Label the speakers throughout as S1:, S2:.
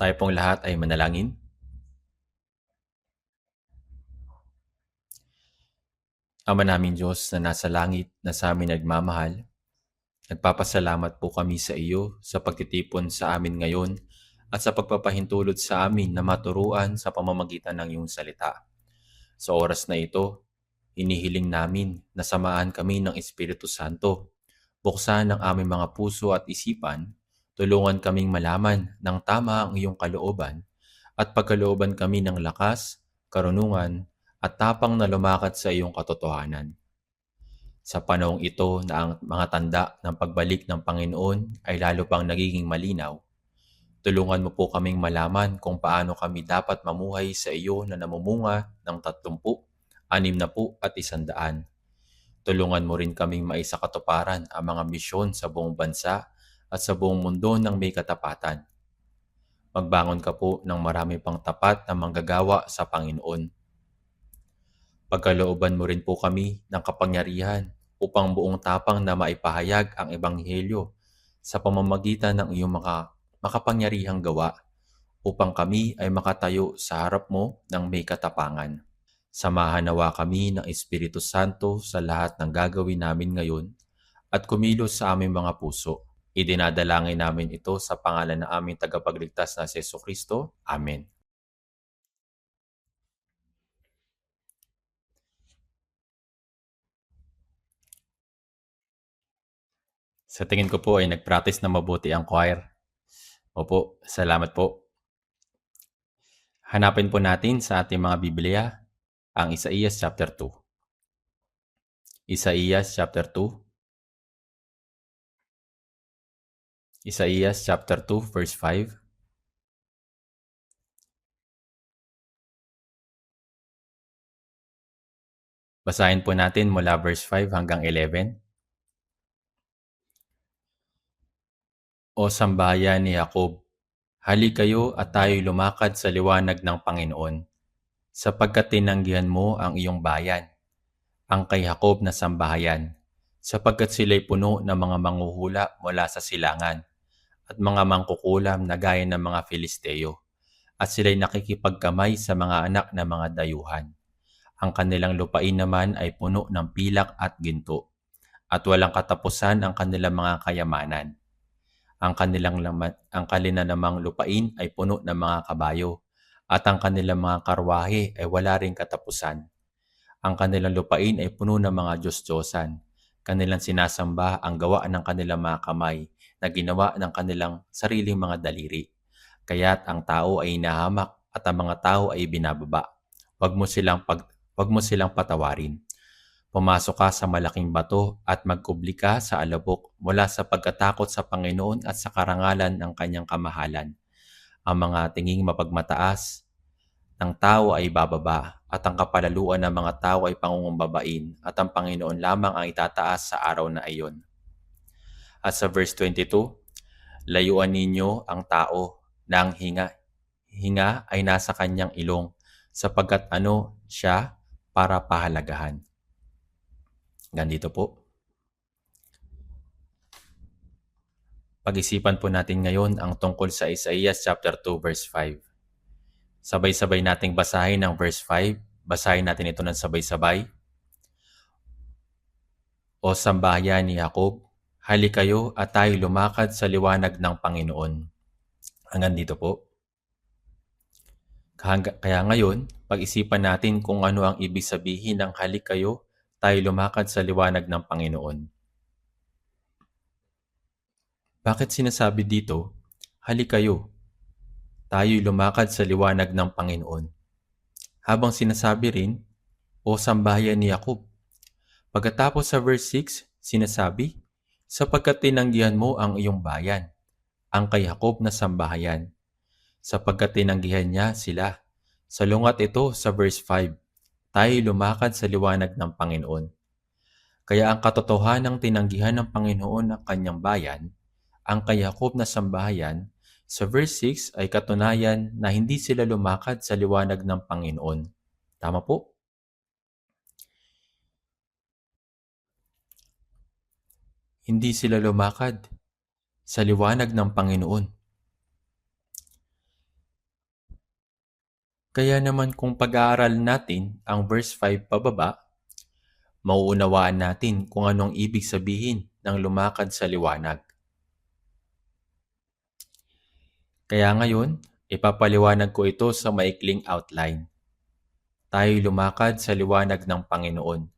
S1: Tayo pong lahat ay manalangin. Ama naming Diyos na nasa langit na sa amin nagmamahal, nagpapasalamat po kami sa iyo sa pagtitipon sa amin ngayon at sa pagpapahintulot sa amin na maturuan sa pamamagitan ng iyong salita. Sa oras na ito, hinihiling namin na samahan kami ng Espiritu Santo. Buksan ang aming mga puso at isipan, tulungan kaming malaman ng tama ang iyong kalooban at pagkalooban kami ng lakas, karunungan at tapang na lumakad sa iyong katotohanan. Sa panahong ito na ang mga tanda ng pagbalik ng Panginoon ay lalo pang nagiging malinaw, tulungan mo po kaming malaman kung paano kami dapat mamuhay sa iyo na namumunga ng 30, 60 at 100. Tulungan mo rin kaming maisakatuparan ang mga misyon sa buong bansa at sa buong mundo ng may katapatan. Magbangon ka po ng marami pang tapat na manggagawa sa Panginoon. Pagkalooban mo rin po kami ng kapangyarihan upang buong tapang na maipahayag ang Ebanghelyo sa pamamagitan ng iyong makapangyarihang gawa upang kami ay makatayo sa harap mo ng may katapangan. Samahan nawa kami ng Espiritu Santo sa lahat ng gagawin namin ngayon at kumilos sa aming mga puso. Idinadalangin namin ito sa pangalan ng aming tagapagligtas na si Jesucristo. Amen. Sa tingin ko po ay nag-practice na mabuti ang choir. Opo, salamat po. Hanapin po natin sa ating mga Biblia ang Isaías chapter 2. Isaías chapter 2. Isaías chapter 2 verse 5. Basahin po natin mula verse 5 hanggang 11. O sambahayan ni Jacob, hali kayo at tayo'y lumakad sa liwanag ng Panginoon, sapagkat tinanggihan mo ang iyong bayan, ang kay Jacob na sambahayan, sapagkat sila'y puno ng mga manghuhula mula sa silangan, at mga mangkukulam na gaya ng mga Filisteo, at sila'y nakikipagkamay sa mga anak ng mga dayuhan. Ang kanilang lupain naman ay puno ng pilak at ginto, at walang katapusan ang kanilang mga kayamanan. Ang kanilang namang lupain ay puno ng mga kabayo, at ang kanilang mga karwahe ay wala ring katapusan. Ang kanilang lupain ay puno ng mga Diyos-Diyosan. Kanilang sinasamba ang gawa ng kanilang mga kamay na ginawa ng kanilang sariling mga daliri. Kaya't ang tao ay hinahamak at ang mga tao ay binababa. Huwag mo silang patawarin. Pumasok ka sa malaking bato at magkubli ka sa alabok mula sa pagkatakot sa Panginoon at sa karangalan ng kanyang kamahalan. Ang mga tinging mapagmataas ng tao ay bababa at ang kapalaluan ng mga tao ay pangungumbabain at ang Panginoon lamang ang itataas sa araw na iyon. At sa verse 22, layuan ninyo ang tao na ang hinga ay nasa kanyang ilong sapagkat ano siya para pahalagahan. Ganito po. Pag-isipan po natin ngayon ang tungkol sa Isaías chapter 2 verse 5. Sabay-sabay nating basahin ang verse 5. Basahin natin ito ng sabay-sabay. O sambahayan ni Jacob, hali kayo at tayo lumakad sa liwanag ng Panginoon. Hanggang dito po. Kaya ngayon, pag-isipan natin kung ano ang ibig sabihin ng hali kayo, tayo lumakad sa liwanag ng Panginoon. Bakit sinasabi dito, hali kayo, tayo'y lumakad sa liwanag ng Panginoon? Habang sinasabi rin, o sambahayan ni Jacob. Pagkatapos sa verse 6, sinasabi, sapagkat tinanggihan mo ang iyong bayan, ang kay Jacob na sambahayan, sapagkat tinanggihan niya sila. Salungat ito sa verse 5, tayo'y lumakad sa liwanag ng Panginoon. Kaya ang katotohanang tinanggihan ng Panginoon ang kanyang bayan, ang kay Jacob na sambahayan, sa verse 6 ay katunayan na hindi sila lumakad sa liwanag ng Panginoon. Tama po? Hindi sila lumakad sa liwanag ng Panginoon. Kaya naman kung pag-aaral natin ang verse 5 pababa, mauunawaan natin kung anong ibig sabihin ng lumakad sa liwanag. Kaya ngayon, ipapaliwanag ko ito sa maikling outline. Tayo lumakad sa liwanag ng Panginoon.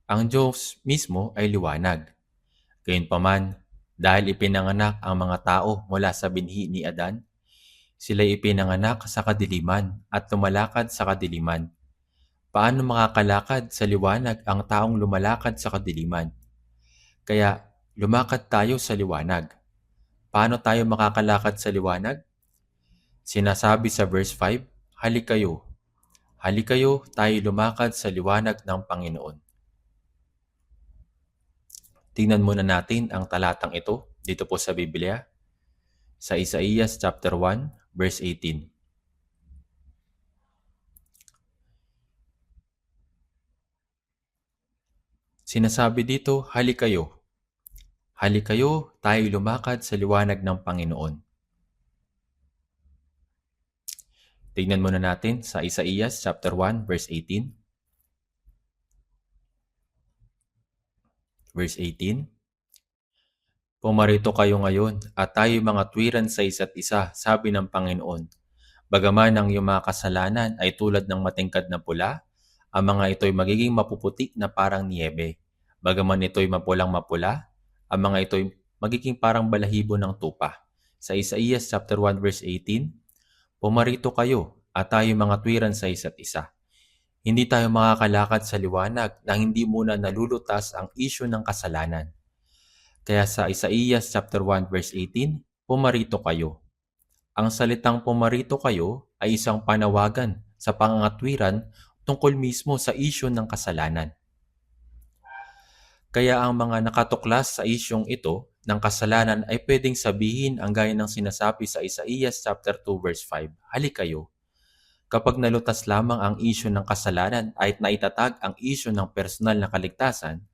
S1: Ang Diyos mismo ay liwanag. Gayunpaman, dahil ipinanganak ang mga tao mula sa binhi ni Adan, sila'y ipinanganak sa kadiliman at lumalakad sa kadiliman. Paano makakalakad sa liwanag ang taong lumalakad sa kadiliman? Kaya lumakad tayo sa liwanag. Paano tayo makakalakad sa liwanag? Sinasabi sa verse 5, halikayo. Halikayo, tayo lumakad sa liwanag ng Panginoon. Tingnan muna natin ang talatang ito dito po sa Biblia, sa Isaías chapter 1, verse 18. Sinasabi dito, halikayo. Halikayo, tayo lumakad sa liwanag ng Panginoon. Tingnan muna natin sa Isaías chapter 1, verse 18. Verse 18. Pumarito kayo ngayon at tayo mga tuwiran sa isa't isa, sabi ng Panginoon. Bagaman ang iyong mga kasalanan ay tulad ng matingkad na pula, ang mga ito'y magiging mapuputi na parang niyebe. Bagaman ito'y mapulang mapula, ang mga ito'y magiging parang balahibo ng tupa. Sa Isaías chapter 1 verse 18, pumarito kayo at tayo mga tuwiran sa isa't isa. Hindi tayo makakalakad sa liwanag nang hindi muna nalulutas ang isyu ng kasalanan. Kaya sa Isaías chapter 1 verse 18, pumarito kayo. Ang salitang pumarito kayo ay isang panawagan sa pangangatwiran tungkol mismo sa isyu ng kasalanan. Kaya ang mga nakatuklas sa isyong ito ng kasalanan ay pwedeng sabihin ang gaya ng sinasabi sa Isaías chapter 2 verse 5, halikayo. Kapag nalutas lamang ang isyu ng kasalanan at naitatag ang isyu ng personal na kaligtasan,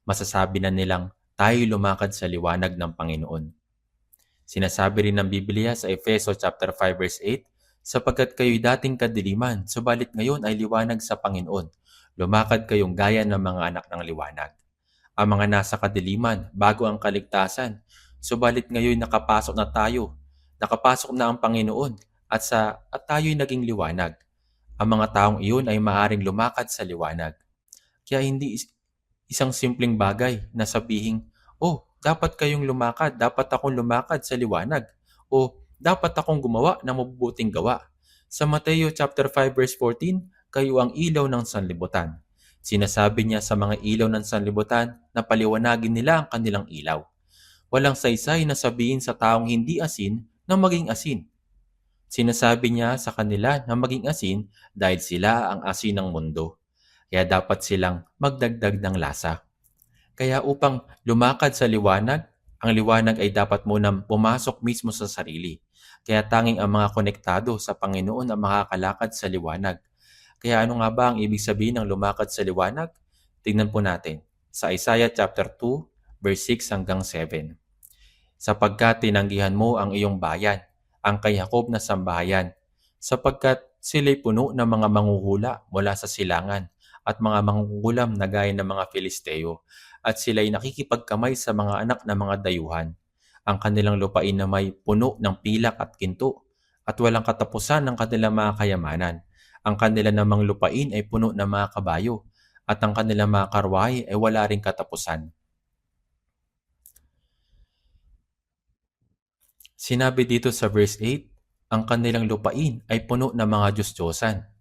S1: masasabi na nilang tayo lumakad sa liwanag ng Panginoon. Sinasabi rin ng Biblia sa Efeso chapter 5 verse 8, sapagkat kayo'y dating kadiliman, subalit ngayon ay liwanag sa Panginoon. Lumakad kayong gaya ng mga anak ng liwanag. Ang mga nasa kadiliman bago ang kaligtasan, subalit ngayon nakapasok na tayo. Nakapasok na ang Panginoon at tayo'y naging liwanag. Ang mga taong iyon ay maaring lumakad sa liwanag. Kaya hindi isang simpleng bagay na sabihin, oh, dapat kayong lumakad, dapat akong lumakad sa liwanag, o dapat akong gumawa ng mabubuting gawa. Sa Mateo chapter 5 verse 14, kayo ang ilaw ng sanlibutan. Sinasabi niya sa mga ilaw ng sanlibutan na paliwanagin nila ang kanilang ilaw. Walang saysay na sabihin sa taong hindi asin na maging asin. Sinasabi niya sa kanila na maging asin dahil sila ang asin ng mundo. Kaya dapat silang magdagdag ng lasa. Kaya upang lumakad sa liwanag, ang liwanag ay dapat munang pumasok mismo sa sarili. Kaya tanging ang mga konektado sa Panginoon ang makakalakad sa liwanag. Kaya ano nga ba ang ibig sabihin ng lumakad sa liwanag? Tingnan po natin sa Isaiah chapter 2, verse 6 hanggang 7. Sapagkat tinanggihan mo ang iyong bayan, ang kay Jacob na sambahayan, sapagkat sila'y puno ng mga manghuhula mula sa silangan at mga mangkukulam na gaya ng mga Filisteo, at sila'y nakikipagkamay sa mga anak ng mga dayuhan. Ang kanilang lupain na may puno ng pilak at ginto, at walang katapusan ng kanilang mga kayamanan. Ang kanila namang lupain ay puno ng mga kabayo, at ang kanilang mga karwahe ay wala ring katapusan. Sinabi dito sa verse 8, ang kanilang lupain ay puno ng mga Diyos-Diyosan.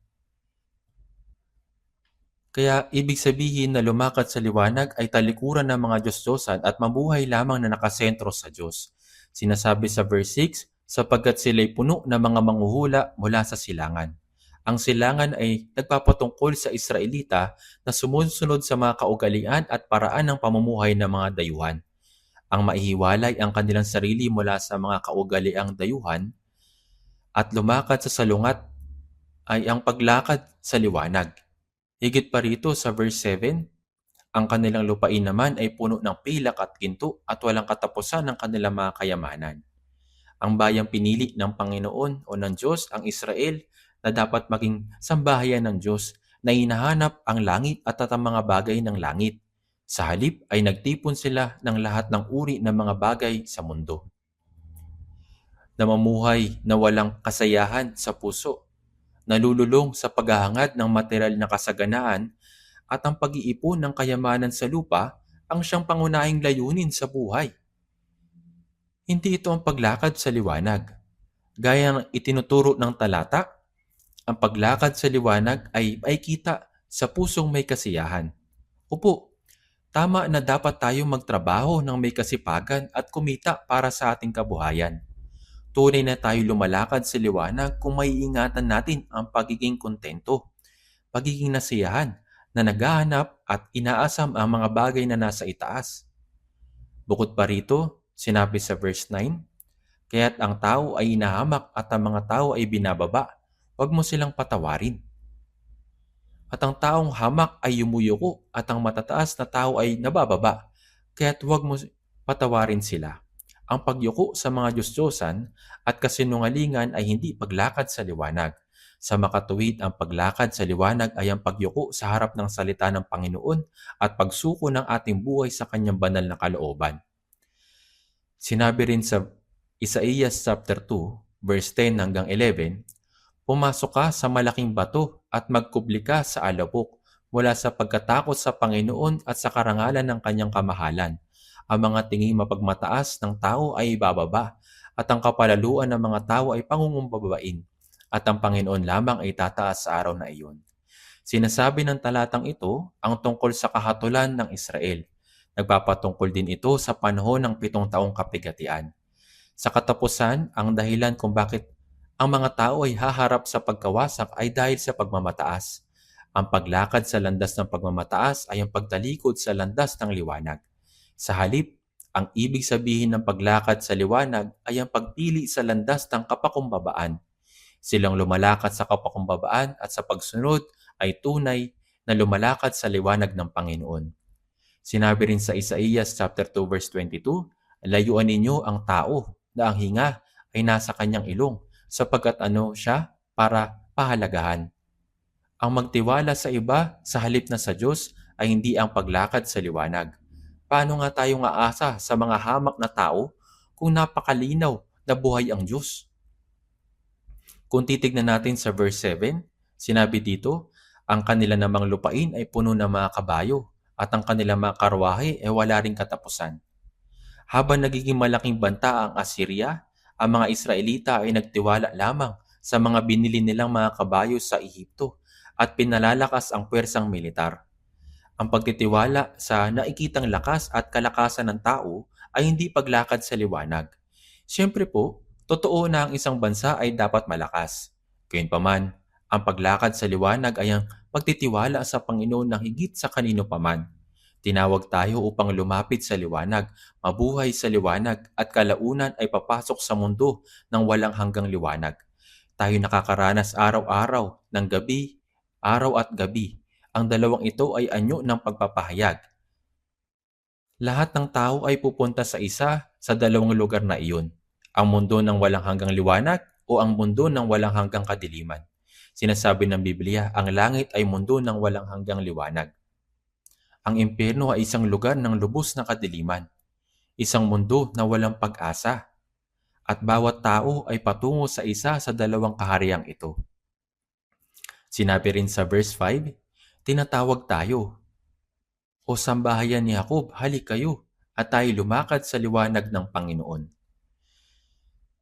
S1: Kaya ibig sabihin na lumakad sa liwanag ay talikuran ng mga Diyos-Diyosan at mabuhay lamang na nakasentro sa Diyos. Sinasabi sa verse 6, sapagkat sila'y puno ng mga manghuhula mula sa silangan. Ang silangan ay nagpapatungkol sa Israelita na sumusunod sa mga kaugalian at paraan ng pamumuhay ng mga dayuhan. Ang maihiwalay ang kanilang sarili mula sa mga kaugaliang dayuhan at lumakad sa salungat ay ang paglakad sa liwanag. Higit pa rito sa verse 7, ang kanilang lupain naman ay puno ng pilak at ginto at walang katapusan ng kanilang mga kayamanan. Ang bayang pinili ng Panginoon o ng Diyos, ang Israel, na dapat maging sambahayan ng Diyos na hinahanap ang langit at ang mga bagay ng langit. Sa halip ay nagtipon sila ng lahat ng uri ng mga bagay sa mundo. Namumuhay na walang kasayahan sa puso, nalululong sa paghahangad ng material na kasaganaan at ang pag-iipon ng kayamanan sa lupa ang siyang pangunahing layunin sa buhay. Hindi ito ang paglakad sa liwanag. Gaya ng itinuturo ng talata, ang paglakad sa liwanag ay kita sa pusong may kasiyahan. Opo, tama na dapat tayo magtrabaho ng may kasipagan at kumita para sa ating kabuhayan. Tunay na tayo lumalakad sa liwanag kung maiingatan natin ang pagiging kontento, pagiging nasiyahan, na naghahanap at inaasam ang mga bagay na nasa itaas. Bukod pa rito, sinabi sa verse 9, kaya't ang tao ay inahamak at ang mga tao ay binababa, huwag mo silang patawarin. At ang taong hamak ay yumuyuko at ang matataas na tao ay nabababa, kaya't huwag mo patawarin sila. Ang pagyuko sa mga Diyos-Diyosan at kasinungalingan ay hindi paglakad sa liwanag. Sa makatuwid, ang paglakad sa liwanag ay ang pagyuko sa harap ng salita ng Panginoon at pagsuko ng ating buhay sa kanyang banal na kalooban. Sinabi rin sa Isaías chapter 2, verse 10 hanggang 11, pumasok ka sa malaking bato at magkubli ka sa alabok mula sa pagkatakot sa Panginoon at sa karangalan ng kanyang kamahalan. Ang mga tinging mapagmataas ng tao ay ibababa at ang kapalaluan ng mga tao ay pangungumbabain at ang Panginoon lamang ay tataas sa araw na iyon. Sinasabi ng talatang ito ang tungkol sa kahatulan ng Israel. Nagpapatungkol din ito sa panahon ng 7 taong kapigatian. Sa katapusan, ang dahilan kung bakit ang mga tao ay haharap sa pagkawasak ay dahil sa pagmamataas. Ang paglakad sa landas ng pagmamataas ay ang pagtalikod sa landas ng liwanag. Sa halip, ang ibig sabihin ng paglakad sa liwanag ay ang pagpili sa landas ng kapakumbabaan. Silang lumalakad sa kapakumbabaan at sa pagsunod ay tunay na lumalakad sa liwanag ng Panginoon. Sinabi rin sa Isaías chapter 2 verse 22, layuan ninyo ang tao na ang hinga ay nasa kanyang ilong sapagkat siya para pahalagahan. Ang magtiwala sa iba sa halip na sa Diyos ay hindi ang paglakad sa liwanag. Paano nga tayong aasa sa mga hamak na tao kung napakalinaw na buhay ang Diyos? Kung titignan natin sa verse 7, sinabi dito, ang kanila namang lupain ay puno ng mga kabayo at ang kanilang mga karwahe ay wala ring katapusan. Habang nagiging malaking banta ang Assyria, ang mga Israelita ay nagtiwala lamang sa mga binili nilang mga kabayo sa Ehipto at pinalalakas ang pwersang militar. Ang pagtitiwala sa nakikitang lakas at kalakasan ng tao ay hindi paglakad sa liwanag. Siyempre po, totoo na ang isang bansa ay dapat malakas. Gayunpaman, ang paglakad sa liwanag ay ang pagtitiwala sa Panginoon ng higit sa kanino paman. Tinawag tayo upang lumapit sa liwanag, mabuhay sa liwanag at kalaunan ay papasok sa mundo ng walang hanggang liwanag. Tayo nakakaranas araw-araw ng gabi, araw at gabi. Ang dalawang ito ay anyo ng pagpapahayag. Lahat ng tao ay pupunta sa isa sa dalawang lugar na iyon. Ang mundo ng walang hanggang liwanag o ang mundo ng walang hanggang kadiliman. Sinasabi ng Biblia, ang langit ay mundo ng walang hanggang liwanag. Ang impyerno ay isang lugar ng lubos na kadiliman. Isang mundo na walang pag-asa. At bawat tao ay patungo sa isa sa dalawang kahariang ito. Sinabi rin sa verse 5, tinatawag tayo. O sambahayan ni Jacob, halik kayo at tayo lumakad sa liwanag ng Panginoon.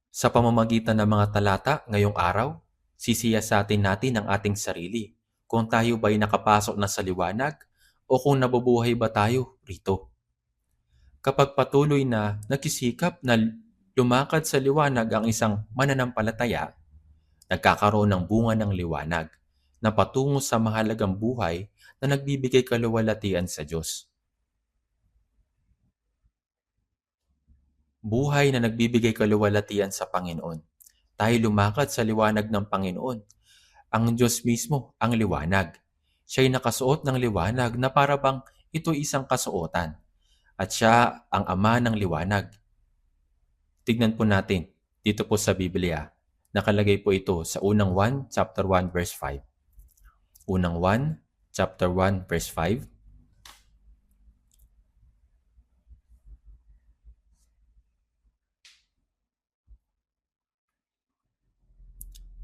S1: Sa pamamagitan ng mga talata ngayong araw, sisiyasatin natin ang ating sarili kung tayo ba'y nakapasok na sa liwanag o kung nabubuhay ba tayo rito. Kapag patuloy na nagsisikap na lumakad sa liwanag ang isang mananampalataya, nagkakaroon ng bunga ng liwanag na patungo sa mahalagang buhay na nagbibigay kaluwalhatian sa Diyos. Buhay na nagbibigay kaluwalhatian sa Panginoon. Tayo lumakad sa liwanag ng Panginoon. Ang Diyos mismo ang liwanag. Siya'y nakasuot ng liwanag na para bang ito isang kasuotan. At siya ang ama ng liwanag. Tignan po natin dito po sa Biblia. Nakalagay po ito sa unang 1, chapter 1, verse 5. Unang 1, chapter 1, verse 5.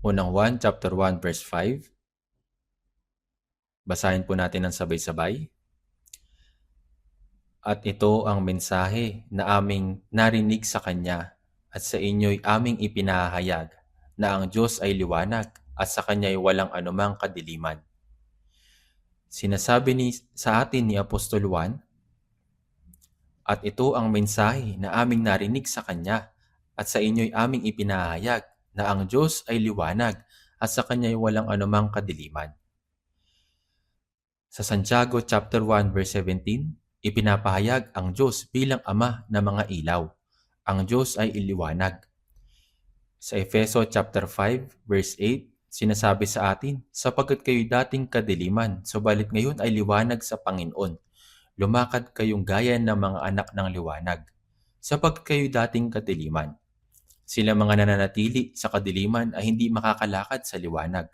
S1: Unang 1, chapter 1, verse 5. Basahin po natin ng sabay-sabay. At ito ang mensahe na aming narinig sa Kanya at sa inyo'y aming ipinahayag na ang Diyos ay liwanag at sa Kanya'y walang anumang kadiliman. Sinasabi sa atin ni Apostol Juan, at ito ang mensahe na aming narinig sa Kanya at sa inyo'y aming ipinahayag na ang Diyos ay liwanag at sa Kanya'y walang anumang kadiliman. Sa Santiago chapter 1 verse 17, ipinapahayag ang Diyos bilang Ama ng mga ilaw. Ang Diyos ay iliwanag. Sa Efeso chapter 5 verse 8, sinasabi sa atin, sapagkat kayo'y dating kadiliman, subalit ngayon ay liwanag sa Panginoon. Lumakad kayong gaya ng mga anak ng liwanag. Sapagkat kayo'y dating kadiliman. Sila mga nananatili sa kadiliman ay hindi makakalakad sa liwanag.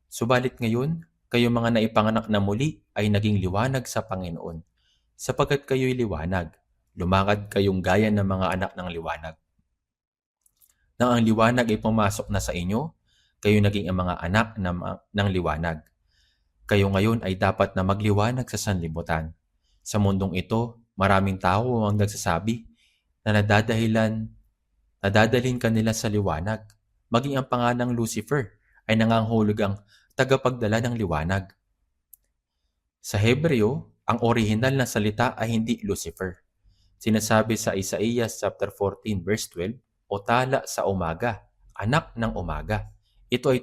S1: Subalit ngayon, kayo mga naipanganak na muli ay naging liwanag sa Panginoon. Sapagkat kayo'y liwanag, lumakad kayong gaya ng mga anak ng liwanag. Nang ang liwanag ay pumasok na sa inyo, kayo naging ang mga anak ng liwanag. Kayo ngayon ay dapat na magliwanag sa sanlibutan. Sa mundong ito, maraming tao ang nagsasabi na nadadalhin kanila sa liwanag. Maging ang pangalang Lucifer ay nangangahulugang tagapagdala ng liwanag. Sa Hebreo, ang orihinal na salita ay hindi Lucifer. Sinasabi sa Isaías chapter 14 verse 12, o tala sa umaga, anak ng umaga. Ito ay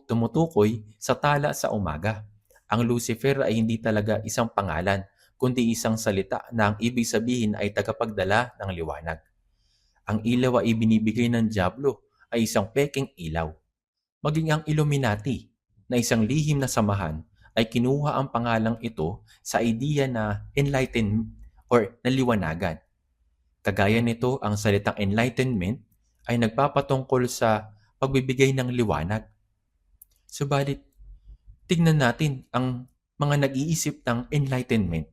S1: tumutukoy sa tala sa umaga. Ang Lucifer ay hindi talaga isang pangalan, kundi isang salita na ang ibig sabihin ay tagapagdala ng liwanag. Ang ilaw ay ibinibigay ng Diablo ay isang peking ilaw. Maging ang Illuminati na isang lihim na samahan ay kinuha ang pangalang ito sa idea na enlightenment or naliwanagan. Kagaya nito, ang salitang enlightenment ay nagpapatungkol sa pagbibigay ng liwanag. Subalit, tignan natin ang mga nag-iisip ng enlightenment.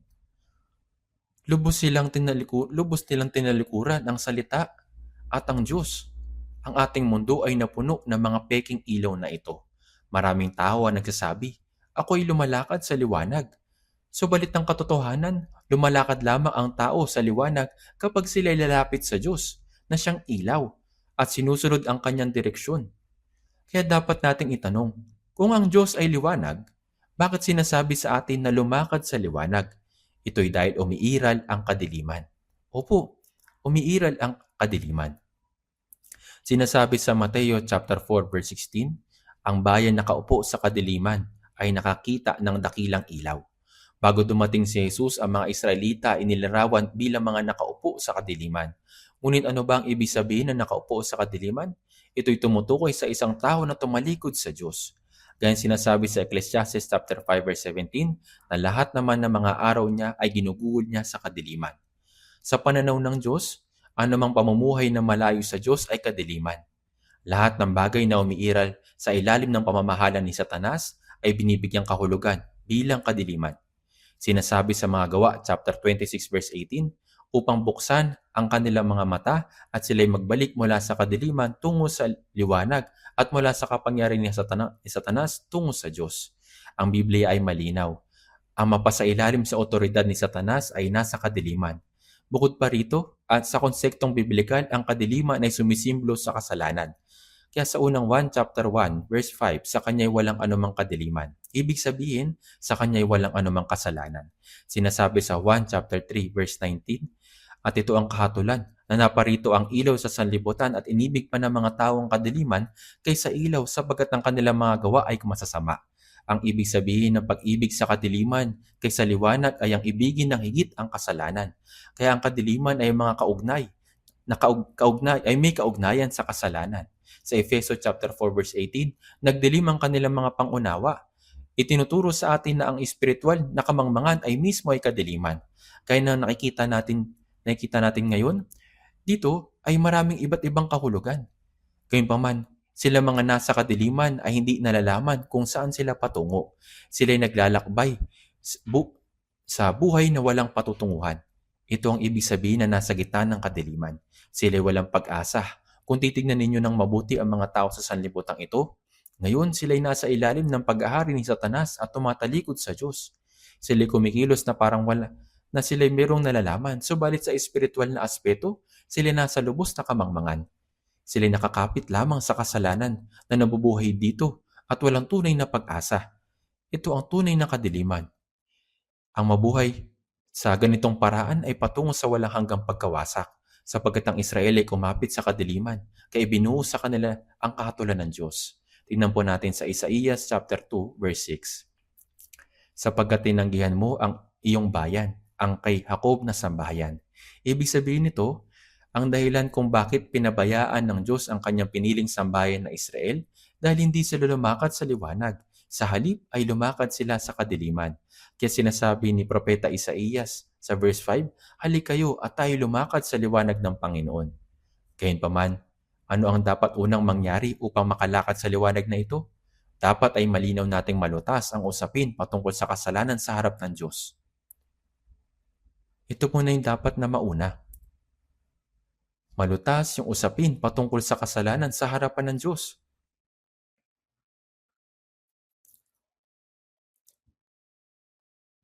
S1: Lubos nilang tinalikuran ang salita at ang Diyos. Ang ating mundo ay napuno ng mga peking ilaw na ito. Maraming tao ang nagsasabi, ako'y lumalakad sa liwanag. Subalit ng katotohanan, lumalakad lamang ang tao sa liwanag kapag sila'y lalapit sa Diyos na siyang ilaw at sinusunod ang kanyang direksyon. Kaya dapat nating itanong, kung ang Diyos ay liwanag, bakit sinasabi sa atin na lumakad sa liwanag? Ito'y dahil umiiral ang kadiliman. Opo, umiiral ang kadiliman. Sinasabi sa Mateo chapter 4 verse 16, ang bayan nakaupo sa kadiliman ay nakakita ng dakilang ilaw. Bago dumating si Jesus, ang mga Israelita ay nilarawan bilang mga nakaupo sa kadiliman. Ngunit ano ba ang ibig sabihin na nakaupo sa kadiliman? Ito'y tumutukoy sa isang tao na tumalikod sa Diyos. Gaya sinasabi sa Ecclesiastes chapter 5 verse 17 na lahat naman ng mga araw niya ay ginugugol niya sa kadiliman. Sa pananaw ng Diyos, anumang pamumuhay na malayo sa Diyos ay kadiliman. Lahat ng bagay na umiiral sa ilalim ng pamamahala ni Satanas ay binibigyang kahulugan bilang kadiliman. Sinasabi sa mga gawa, chapter 26 verse 18, upang buksan ang kanilang mga mata at sila'y magbalik mula sa kadiliman tungo sa liwanag at mula sa kapangyarihan ni Satanas tungo sa Diyos. Ang Biblia ay malinaw. Ang mapasailalim sa otoridad ni Satanas ay nasa kadiliman. Bukod pa rito, at sa konsektong biblikal, ang kadiliman ay sumisimbolo sa kasalanan. Kaya sa unang 1 chapter 1 verse 5, sa kanya'y walang anumang kadiliman. Ibig sabihin, sa kanya'y walang anumang kasalanan. Sinasabi sa 1 chapter 3 verse 19, at ito ang kahatulan, na naparito ang ilaw sa sanlibutan at inibig pa ng mga taong kadiliman kaysa ilaw sapagkat ang kanilang mga gawa ay masasama. Ang ibig sabihin ng pag-ibig sa kadiliman kaysa liwanag ay ang ibigin ng higit ang kasalanan. Kaya ang kadiliman ay mga may kaugnayan sa kasalanan. Sa Efeso chapter 4 verse 18, nagdilim ang kanilang mga pangunawa. Itinuturo sa atin na ang espiritual na kamangmangan ay mismo ay kadiliman. Kaya na nakikita natin ngayon, dito ay maraming iba't ibang kahulugan. Gayunpaman, Sila mga nasa kadiliman ay hindi nalalaman kung saan sila patungo. Sila'y naglalakbay sa buhay na walang patutunguhan. Ito ang ibig sabihin na nasa gitna ng kadiliman. Sila'y walang pag-asa. Kung titignan ninyo ng mabuti ang mga tao sa sanlibutan ito, ngayon sila'y nasa ilalim ng pag-ahari ni Satanas at tumatalikod sa Diyos. Sila'y kumikilos na parang wala, na sila'y merong nalalaman, subalit sa espiritual na aspeto, sila'y nasa lubos na kamangmangan. Sila'y nakakapit lamang sa kasalanan na nabubuhay dito at walang tunay na pag-asa. Ito ang tunay na kadiliman. Ang mabuhay sa ganitong paraan ay patungo sa walang hanggang pagkawasak, sapagkat ang Israel ay kumapit sa kadiliman, kaya ibinuo sa kanila ang kahatulan ng Diyos. Tingnan po natin sa Isaías chapter 2 verse 6. Sapagkat tinanggihan mo ang iyong bayan, ang kay Jacob na sambahayan. Ibig sabihin nito, ang dahilan kung bakit pinabayaan ng Diyos ang kanyang piniling sambahayan na Israel dahil hindi sila lumakad sa liwanag. Sa halip ay lumakad sila sa kadiliman. Kaya sinasabi ni Propeta Isaías sa verse 5, "Halik kayo at tayo lumakad sa liwanag ng Panginoon." Gayunpaman, ano ang dapat unang mangyari upang makalakad sa liwanag na ito? Dapat ay malinaw nating malutas ang usapin patungkol sa kasalanan sa harap ng Diyos. Ito muna yung dapat na mauna. Malutas yung usapin patungkol sa kasalanan sa harapan ng Diyos.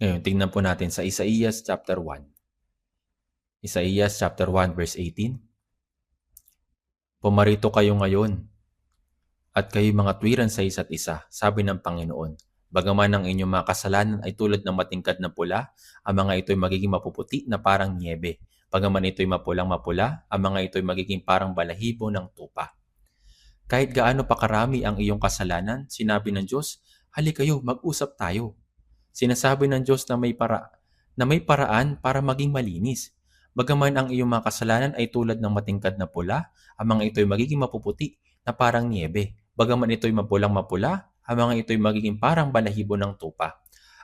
S1: Ngayon, tingnan po natin sa Isaías chapter 1. Isaías chapter 1 verse 18. Pumarito kayo ngayon at kayo mga tuwiran sa isa't isa, sabi ng Panginoon. Bagaman ang inyong mga kasalanan ay tulad ng matingkad na pula, ang mga ito'y magiging mapuputi na parang niebe. Bagaman ito'y mapulang-mapula, ang mga ito'y magiging parang balahibo ng tupa. Kahit gaano pa karami ang iyong kasalanan, sinabi ng Diyos, "Halik kayo, mag-usap tayo." Sinasabi ng Diyos na may paraan para maging malinis. Bagaman ang iyong mga kasalanan ay tulad ng matingkad na pula, ang mga ito'y magiging mapuputi na parang niebe. Bagaman ito'y mapulang-mapula, ang mga ito'y magiging parang balahibo ng tupa.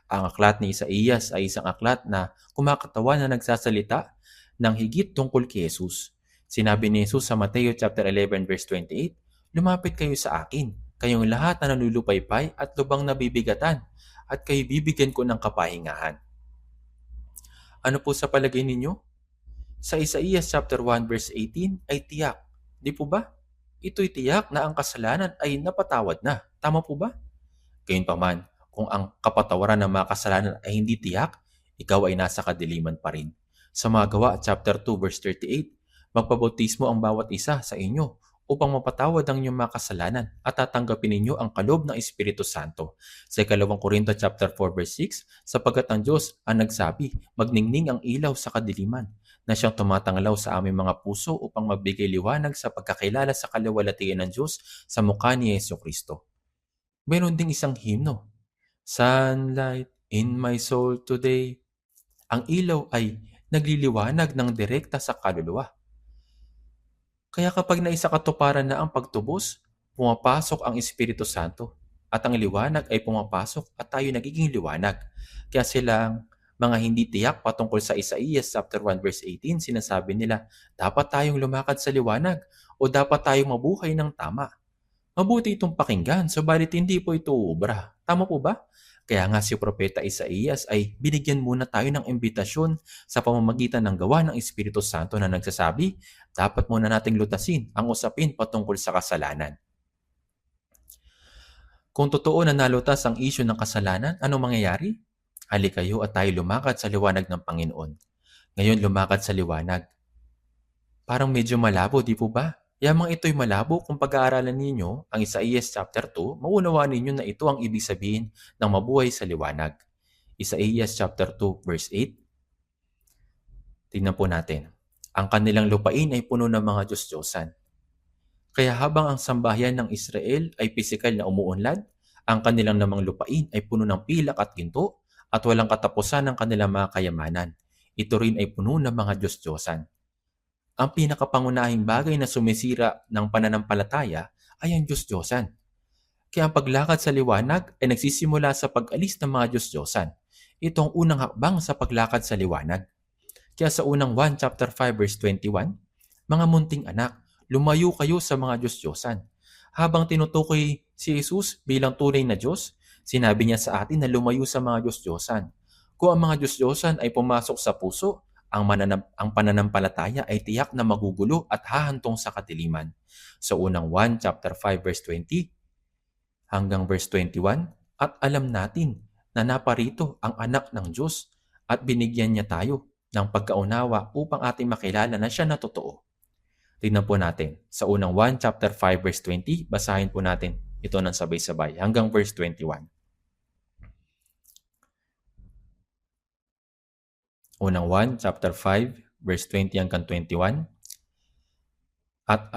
S1: Ang aklat ni Isaías ay isang aklat na kumakatawan na nagsasalita ng higit tungkol kay Jesus. Sinabi ni Jesus sa Mateo chapter 11 verse 28, "Lumapit kayo sa akin, kayong lahat na nanulupaypay at lubang nabibigatan, at kayo bibigyan ko ng kapahingahan." Ano po sa palagay ninyo? Sa Isaías chapter 1 verse 18 ay tiyak. Di po ba? Ito'y tiyak na ang kasalanan ay napatawad na. Tama po ba? Gayunpaman, kung ang kapatawaran ng mga kasalanan ay hindi tiyak, ikaw ay nasa kadiliman pa rin. Sa mga Gawa chapter 2 verse 38, magpabautismo ang bawat isa sa inyo upang mapatawad ang inyong mga kasalanan at tatanggapin ninyo ang kaloob ng Espiritu Santo. Sa 2 Corinto chapter 4 verse 6, sapagkat ang Diyos ang nagsabi, "Magningning ang ilaw sa kadiliman, na siyang tumatanglaw sa aming mga puso upang magbigay liwanag sa pagkakilala sa kaluwalhatian ng Diyos sa mukha ni Jesucristo." Meron ding isang himno, "Sunlight in my soul today." Ang ilaw ay nagliliwanag ng direkta sa kaluluwa. Kaya kapag naisakatuparan na ang pagtubos, pumapasok ang Espiritu Santo at ang liwanag ay pumapasok at tayo nagiging liwanag. Kaya silang mga hindi tiyak patungkol sa Isaías chapter 1 verse 18, sinasabi nila, dapat tayong lumakad sa liwanag o dapat tayong mabuhay ng tama. Mabuti itong pakinggan, subalit hindi po ito uubra. Tama po ba? Kaya nga si Propeta Isaías ay binigyan muna tayo ng imbitasyon sa pamamagitan ng gawa ng Espiritu Santo na nagsasabi, dapat muna nating lutasin ang usapin patungkol sa kasalanan. Kung totoo na nalutas ang isyu ng kasalanan, anong mangyayari? Halik kayo at tayo lumakad sa liwanag ng Panginoon. Ngayon lumakad sa liwanag. Parang medyo malabo, di po ba? Yamang ito'y malabo kung pag-aaralan ninyo ang Isaías chapter 2, maunawaan ninyo na ito ang ibig sabihin ng mabuhay sa liwanag. Isaías chapter 2 verse 8. Tingnan po natin. Ang kanilang lupain ay puno ng mga Diyos-Diyosan. Kaya habang ang sambahayan ng Israel ay pisikal na umuunlad, ang kanilang namang lupain ay puno ng pilak at ginto at walang katapusan ng kanilang mga kayamanan. Ito rin ay puno ng mga Diyos-Diyosan. Ang pinakapangunahing bagay na sumisira ng pananampalataya ay ang Diyos-Diyosan. Kaya ang paglakad sa liwanag ay nagsisimula sa pag-alis ng mga Diyos-Diyosan. Ito ang unang hakbang sa paglakad sa liwanag. Kaya sa unang 1 chapter 5 verse 21, mga munting anak, lumayo kayo sa mga Diyos-Diyosan Habang tinutukoy si Jesus bilang tunay na Diyos, sinabi niya sa atin na lumayo sa mga Diyos-Diyosan. Kung ang mga Diyos-Diyosan ay pumasok sa puso, ang pananampalataya ay tiyak na magugulo at hahantong sa kadiliman. Sa unang 1 chapter 5 verse 20 hanggang verse 21, at alam natin na naparito ang anak ng Diyos at binigyan niya tayo ng pagkaunawa upang ating makilala na siya na totoo. Tingnan po natin. Sa unang 1 chapter 5 verse 20, basahin po natin ito ng sabay-sabay hanggang verse 21. Unang 1 chapter 5 verse 20 hanggang 21. At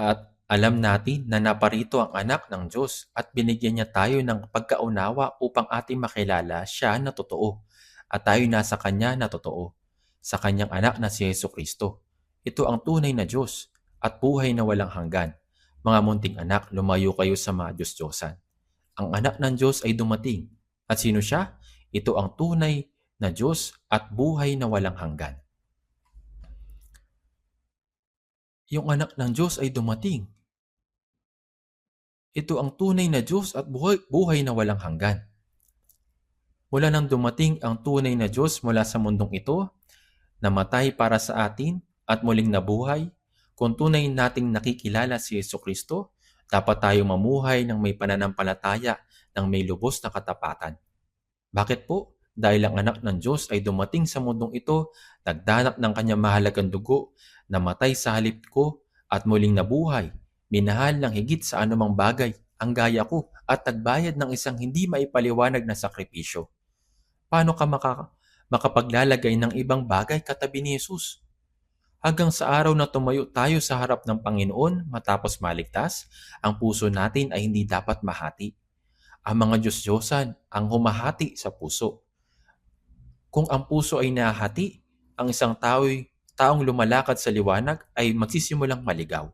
S1: alam natin na naparito ang anak ng Diyos at binigyan niya tayo ng pagkaunawa upang ating makilala siya na totoo at tayo nasa kanya na totoo, sa kanyang anak na si Jesucristo. Ito ang tunay na Diyos at buhay na walang hanggan. Mga munting anak, lumayo kayo sa mga Diyos-Diyosan. Ang anak ng Diyos ay dumating. At sino siya? Ito ang tunay na Diyos at buhay na walang hanggan. Yung anak ng Diyos ay dumating. Ito ang tunay na Diyos at buhay na walang hanggan. Mula nang dumating ang tunay na Diyos mula sa mundong ito, namatay para sa atin at muling nabuhay, kung tunay nating nakikilala si Jesucristo, dapat tayo mamuhay ng may pananampalataya ng may lubos na katapatan. Bakit po? Dahil ang anak ng Diyos ay dumating sa mundong ito, nagdanak ng kanyang mahalagang dugo, namatay sa halip ko at muling nabuhay, minahal ng higit sa anumang bagay ang gaya ko at nagbayad ng isang hindi maipaliwanag na sakripisyo. Paano ka makapaglalagay ng ibang bagay katabi ni Jesus? Hanggang sa araw na tumayo tayo sa harap ng Panginoon matapos maligtas, ang puso natin ay hindi dapat mahati. Ang mga Diyos-Diyosan ang humahati sa puso. Kung ang puso ay nahati, ang isang taong lumalakad sa liwanag ay magsisimulang maligaw.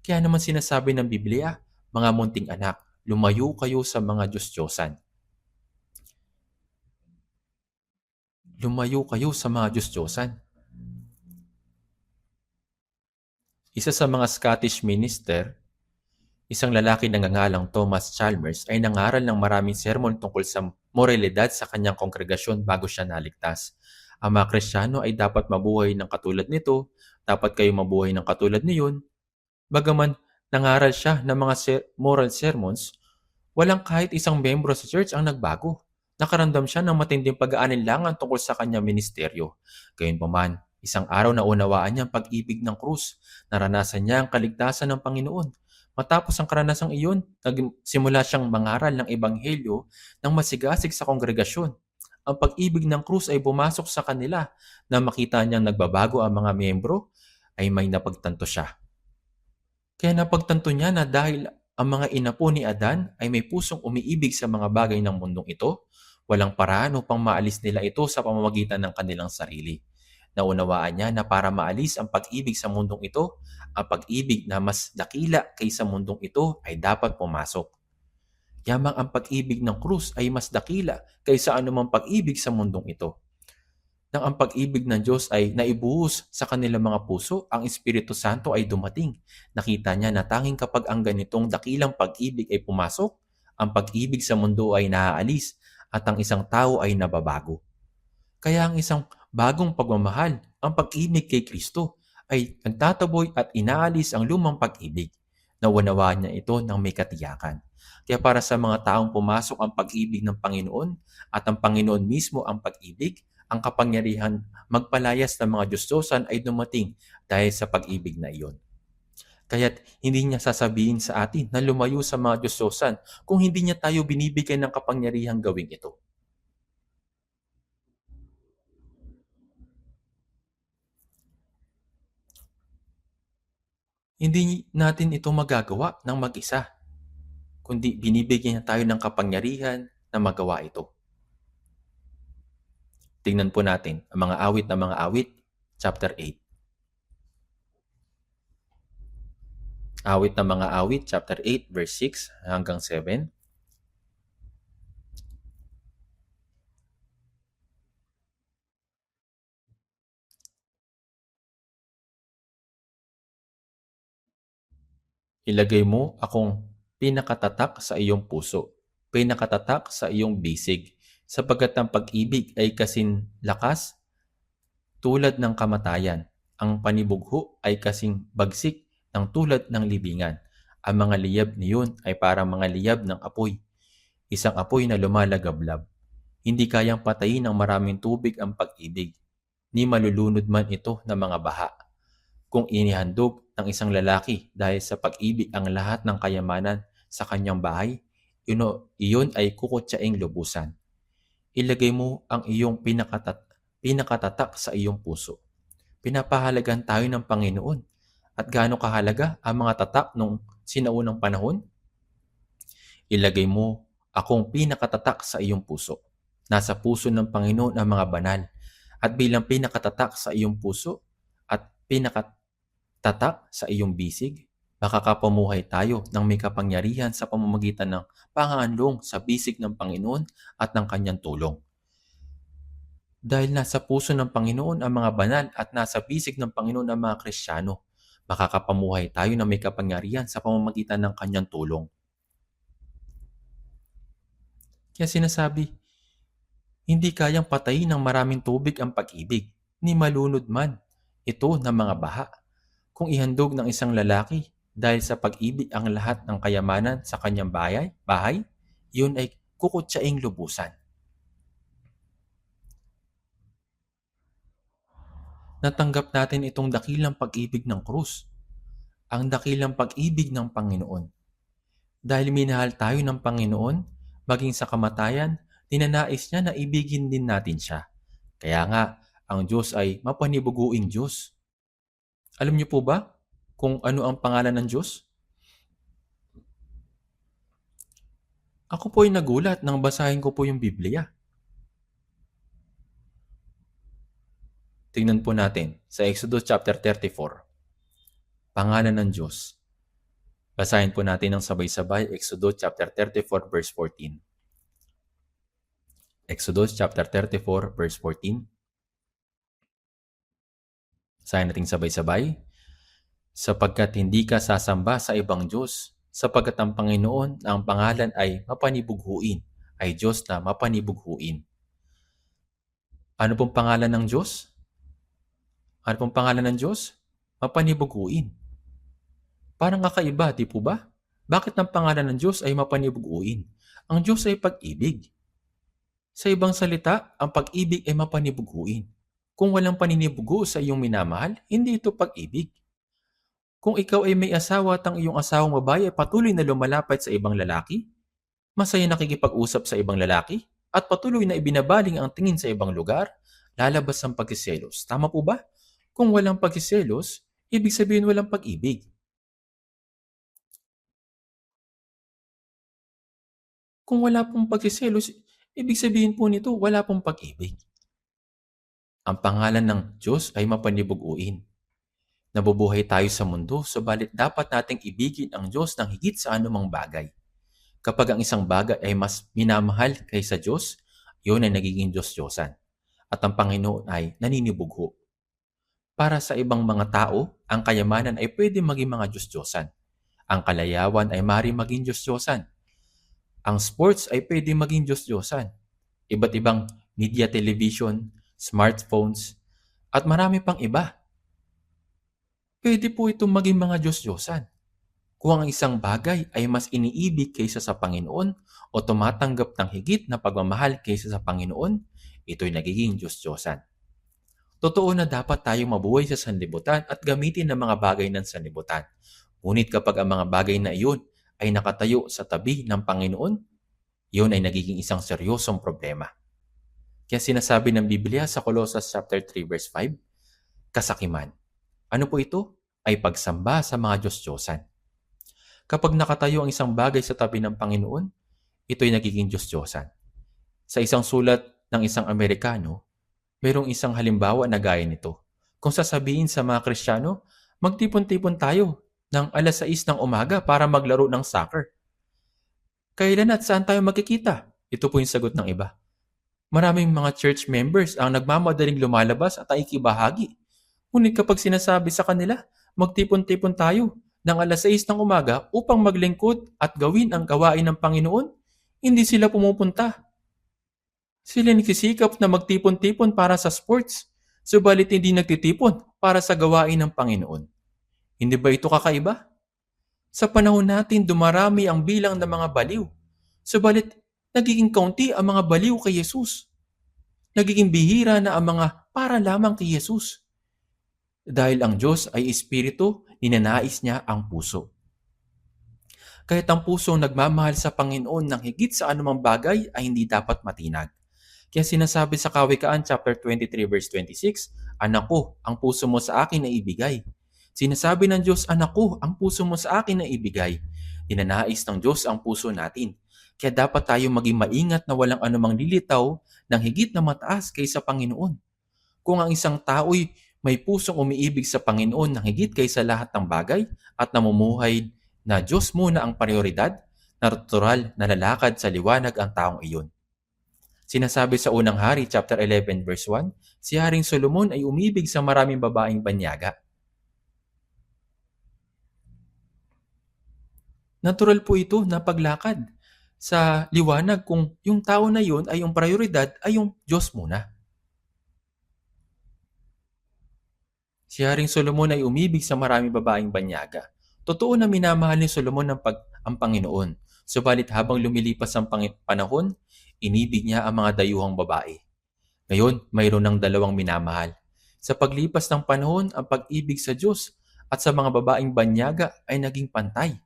S1: Kaya naman sinasabi ng Biblia, mga munting anak, lumayo kayo sa mga Diyos-Diyosan. Lumayo kayo sa mga Diyos-Diyosan. Isa sa mga Scottish minister, isang lalaki na nangangalang Thomas Chalmers ay nangaral ng maraming sermon tungkol sa moralidad sa kanyang kongregasyon bago siya naligtas. Ang mga Kristiyano ay dapat mabuhay ng katulad nito, dapat kayo mabuhay ng katulad niyon. Bagaman nangaral siya ng mga moral sermons, walang kahit isang membro sa church ang nagbago. Nakaramdam siya ng matinding pag-aalinlangan tungkol sa kanyang ministeryo. Gayunpaman, isang araw na unawaan niya ang pag-ibig ng krus. Naranasan niya ang kaligtasan ng Panginoon. Matapos ang karanasang iyon, nagsimula siyang mangaral ng ebanghelyo ng masigasig sa kongregasyon. Ang pag-ibig ng krus ay pumasok sa kanila na makita niyang nagbabago ang mga miyembro ay may napagtanto siya. Kaya napagtanto niya na dahil ang mga inapo ni Adan ay may pusong umiibig sa mga bagay ng mundong ito, walang paraan upang maalis nila ito sa pamamagitan ng kanilang sarili. Naunawaan niya na para maalis ang pag-ibig sa mundong ito, ang pag-ibig na mas dakila kaysa mundong ito ay dapat pumasok. Yamang ang pag-ibig ng krus ay mas dakila kaysa anumang pag-ibig sa mundong ito. Nang ang pag-ibig ng Diyos ay naibuhos sa kanilang mga puso, ang Espiritu Santo ay dumating. Nakita niya na tanging kapag ang ganitong dakilang pag-ibig ay pumasok, ang pag-ibig sa mundo ay naaalis at ang isang tao ay nababago. Kaya ang isang bagong pagmamahal, ang pag-ibig kay Kristo, ay nagtataboy at inaalis ang lumang pag-ibig. Naunawaan niya ito ng may katiyakan. Kaya para sa mga taong pumasok ang pag-ibig ng Panginoon at ang Panginoon mismo ang pag-ibig, ang kapangyarihan magpalayas ng mga Diyos-Diyosan ay dumating dahil sa pag-ibig na iyon. Kaya't hindi niya sasabihin sa atin na lumayo sa mga Diyos-Diyosan kung hindi niya tayo binibigyan ng kapangyarihang gawing ito. Hindi natin ito magagawa ng mag-isa, kundi binibigyan niya tayo ng kapangyarihan na magawa ito. Tingnan po natin ang mga awit na mga awit, chapter 8. Awit na mga awit, chapter 8, verse 6 hanggang 7. Ilagay mo akong pinakatatak sa iyong puso, pinakatatak sa iyong bisig, sapagkat ang pag-ibig ay kasing lakas tulad ng kamatayan. Ang panibugho ay kasing bagsik ng tulad ng libingan. Ang mga liyab niyon ay parang mga liyab ng apoy, isang apoy na lumalagablab. Hindi kayang patayin ng maraming tubig ang pag-ibig, ni malulunod man ito ng mga baha. Kung inihandog ng isang lalaki dahil sa pag-ibig ang lahat ng kayamanan sa kanyang bahay, iyon ay kukutsaing lubusan. Ilagay mo ang iyong pinakatatak sa iyong puso. Pinapahalagan tayo ng Panginoon. At gaano kahalaga ang mga tatak nung sinaunang panahon? Ilagay mo akong pinakatatak sa iyong puso. Nasa puso ng Panginoon ang mga banal. At bilang pinakatatak sa iyong puso at pinakatatak sa iyong bisig, makakapamuhay tayo ng may kapangyarihan sa pamamagitan ng pangaanlong sa bisig ng Panginoon at ng kanyang tulong. Dahil nasa puso ng Panginoon ang mga banal at nasa bisig ng Panginoon ang mga Kristiyano, makakapamuhay tayo ng may kapangyarihan sa pamamagitan ng kanyang tulong. Kaya sinasabi, hindi kayang patayin ng maraming tubig ang pag-ibig, ni malunod man ito ng mga baha. Kung ihandog ng isang lalaki dahil sa pag-ibig ang lahat ng kayamanan sa kanyang bahay, yun ay kukutsaing lubusan. Natanggap natin itong dakilang pag-ibig ng krus, ang dakilang pag-ibig ng Panginoon. Dahil minahal tayo ng Panginoon, maging sa kamatayan, ninanais niya na ibigin din natin siya. Kaya nga, ang Diyos ay mapanibuguing Diyos. Alam niyo po ba kung ano ang pangalan ng Diyos? Ako po ay nagulat nang basahin ko po yung Biblia. Tingnan po natin sa Exodus chapter 34. Pangalan ng Diyos. Basahin po natin ng sabay-sabay Exodus chapter 34 verse 14. Exodus chapter 34 verse 14. Basahin natin sabay-sabay. Sapagkat hindi ka sasamba sa ibang Diyos, sapagkat ang Panginoon na ang pangalan ay mapanibughuin, ay Diyos na mapanibughuin. Ano pong pangalan ng Diyos? Ano pong pangalan ng Diyos? Mapanibughuin. Parang kakaiba, di po ba? Bakit ang pangalan ng Diyos ay mapanibughuin? Ang Diyos ay pag-ibig. Sa ibang salita, ang pag-ibig ay mapanibughuin. Kung walang paninibugo sa iyong minamahal, hindi ito pag-ibig. Kung ikaw ay may asawa at ang iyong asawang babae ay patuloy na lumalapit sa ibang lalaki, masaya nakikipag-usap sa ibang lalaki, at patuloy na ibinabaling ang tingin sa ibang lugar, lalabas ang pagsiselos. Tama po ba? Kung walang pagsiselos, ibig sabihin walang pag-ibig. Kung wala pong pagsiselos, ibig sabihin po nito wala pong pag-ibig. Ang pangalan ng Diyos ay mapanibuguin. Nabubuhay tayo sa mundo, subalit dapat nating ibigin ang Diyos ng higit sa anumang bagay. Kapag ang isang bagay ay mas minamahal kaysa Diyos, yun ay nagiging Diyos-Diyosan. At ang Panginoon ay naninibugho. Para sa ibang mga tao, ang kayamanan ay pwede maging mga Diyos-Diyosan. Ang kalayawan ay maaaring maging Diyos-Diyosan. Ang sports ay pwede maging Diyos-Diyosan. Iba't ibang media, television, smartphones, at marami pang iba. Pwede po itong maging mga Diyos-Diyosan. Kung ang isang bagay ay mas iniibig kaysa sa Panginoon o tumatanggap ng higit na pagmamahal kaysa sa Panginoon, ito'y nagiging Diyos-Diyosan. Totoo na dapat tayong mabuhay sa sanlibutan at gamitin ang mga bagay ng sanlibutan. Ngunit kapag ang mga bagay na iyon ay nakatayo sa tabi ng Panginoon, iyon ay nagiging isang seryosong problema. Kaya sinasabi ng Biblia sa Colossus chapter 3 verse 5, kasakiman. Ano po ito? Ay pagsamba sa mga Diyos-Diyosan. Kapag nakatayo ang isang bagay sa tabi ng Panginoon, ito'y nagiging Diyos-Diyosan. Sa isang sulat ng isang Amerikano, mayroong isang halimbawa na gaya nito. Kung sasabihin sa mga Kristiyano, magtipon-tipon tayo ng alas 6 ng umaga para maglaro ng soccer. Kailan at saan tayo magkikita? Ito po yung sagot ng iba. Maraming mga church members ang nagmamadaling lumalabas at nakikibahagi. Ngunit kapag sinasabi sa kanila, magtipon-tipon tayo ng alas 6 ng umaga upang maglingkod at gawin ang gawain ng Panginoon, hindi sila pumupunta. Sila nagsisikap na magtipon-tipon para sa sports, subalit hindi nagtitipon para sa gawain ng Panginoon. Hindi ba ito kakaiba? Sa panahon natin, dumarami ang bilang ng mga baliw, subalit nagiging kaunti ang mga baliw kay Jesus. Nagiging bihira na ang mga para lamang kay Jesus. Dahil ang Diyos ay Espiritu, ninanais niya ang puso. Kahit ang pusong nagmamahal sa Panginoon ng higit sa anumang bagay ay hindi dapat matinag. Kaya sinasabi sa Kawikaan chapter 23 verse 26, "Anak ko, ang puso mo sa akin na ibigay." Sinasabi ng Diyos, "Anak ko, ang puso mo sa akin na ibigay." Ninanais ng Diyos ang puso natin. Kaya dapat tayo maging maingat na walang anumang lilitaw ng higit na mataas kaysa Panginoon. Kung ang isang tao'y may pusong umiibig sa Panginoon ng higit kaysa lahat ng bagay at namumuhay na Diyos muna ang prioridad, natural na lalakad sa liwanag ang taong iyon. Sinasabi sa unang hari, chapter 11, verse 1, si Haring Solomon ay umibig sa maraming babaeng banyaga. Natural po ito na paglakad sa liwanag kung yung tao na yun ay yung prioridad ay yung Diyos muna. Si Haring Solomon ay umibig sa maraming babaeng banyaga. Totoo na minamahal ni Solomon ang Panginoon. Subalit habang lumilipas ang panahon, inibig niya ang mga dayuhang babae. Ngayon, mayroon ng dalawang minamahal. Sa paglipas ng panahon, ang pag-ibig sa Diyos at sa mga babaeng banyaga ay naging pantay.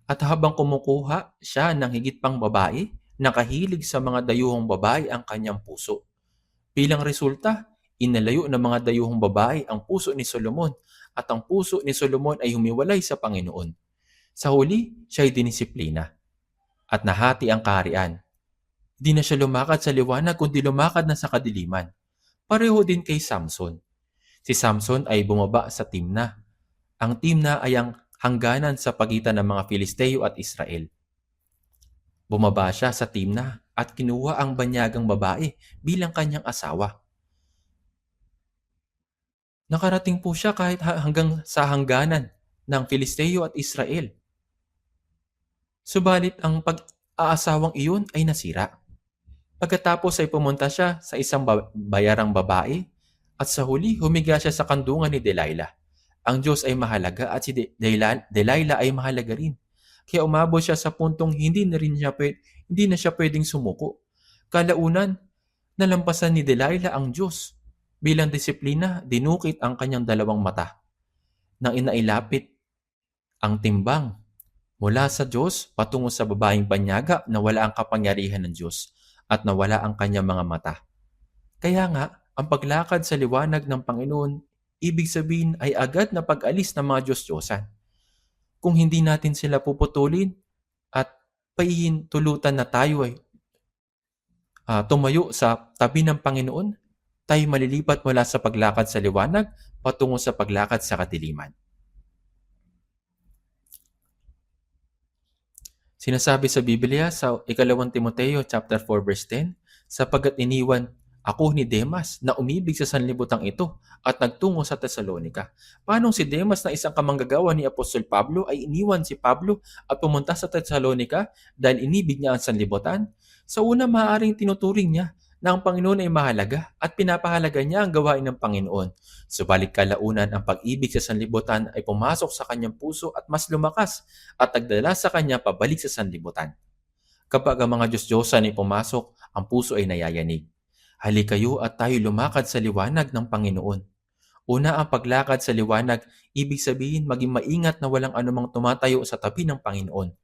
S1: At habang kumukuha siya ng higit pang babae, nakahilig sa mga dayuhang babae ang kanyang puso. Bilang resulta, inalayo ng mga dayuhang babae ang puso ni Solomon at ang puso ni Solomon ay humiwalay sa Panginoon. Sa huli, siya ay dinisiplina at nahati ang kaharian. Di na siya lumakad sa liwanag kundi lumakad na sa kadiliman. Pareho din kay Samson. Si Samson ay bumaba sa Timna. Ang Timna ay ang hangganan sa pagitan ng mga Filisteo at Israel. Bumaba siya sa Timna at kinuha ang banyagang babae bilang kanyang asawa. Nakarating po siya kahit hanggang sa hangganan ng Filisteo at Israel. Subalit ang pag-aasawang iyon ay nasira. Pagkatapos ay pumunta siya sa isang bayarang babae at sa huli humiga siya sa kandungan ni Delilah. Ang Diyos ay mahalaga at si Delilah ay mahalaga rin. Kaya umabot siya sa puntong hindi na siya pwedeng sumuko. Kalaunan, nalampasan ni Delilah ang Diyos. Bilang disiplina, dinukit ang kanyang dalawang mata. Nang inailapit ang timbang mula sa Diyos patungo sa babaeng banyaga, nawala ang kapangyarihan ng Diyos at nawala ang kanyang mga mata. Kaya nga, ang paglakad sa liwanag ng Panginoon, ibig sabihin ay agad na pag-alis ng mga Diyos-Diyosan. Kung hindi natin sila puputulin at paihintulutan na tayo ay tumayo sa tabi ng Panginoon, tayo malilipat mula sa paglakad sa liwanag patungo sa paglakad sa kadiliman. Sinasabi sa Biblia sa 2 Timoteo chapter 4 verse 10, "Sapagkat iniwan ako ni Demas na umibig sa sanlibutan ito at nagtungo sa Tesalonika." Paano si Demas na isang kamanggagawa ni Apostol Pablo ay iniwan si Pablo at pumunta sa Tesalonika dahil inibig niya ang sanlibutan? Sa una, maaaring tinuturing niya na ang Panginoon ay mahalaga at pinapahalaga niya ang gawain ng Panginoon. Subalit kalaunan ang pag-ibig sa sanlibutan ay pumasok sa kanyang puso at mas lumakas at nagdala sa kanya pabalik sa sanlibutan. Kapag ang mga Diyos-Diyosan ay pumasok, ang puso ay nayayanig. Halikayo at tayo lumakad sa liwanag ng Panginoon. Una, ang paglakad sa liwanag, ibig sabihin maging maingat na walang anumang tumatayo sa tabi ng Panginoon.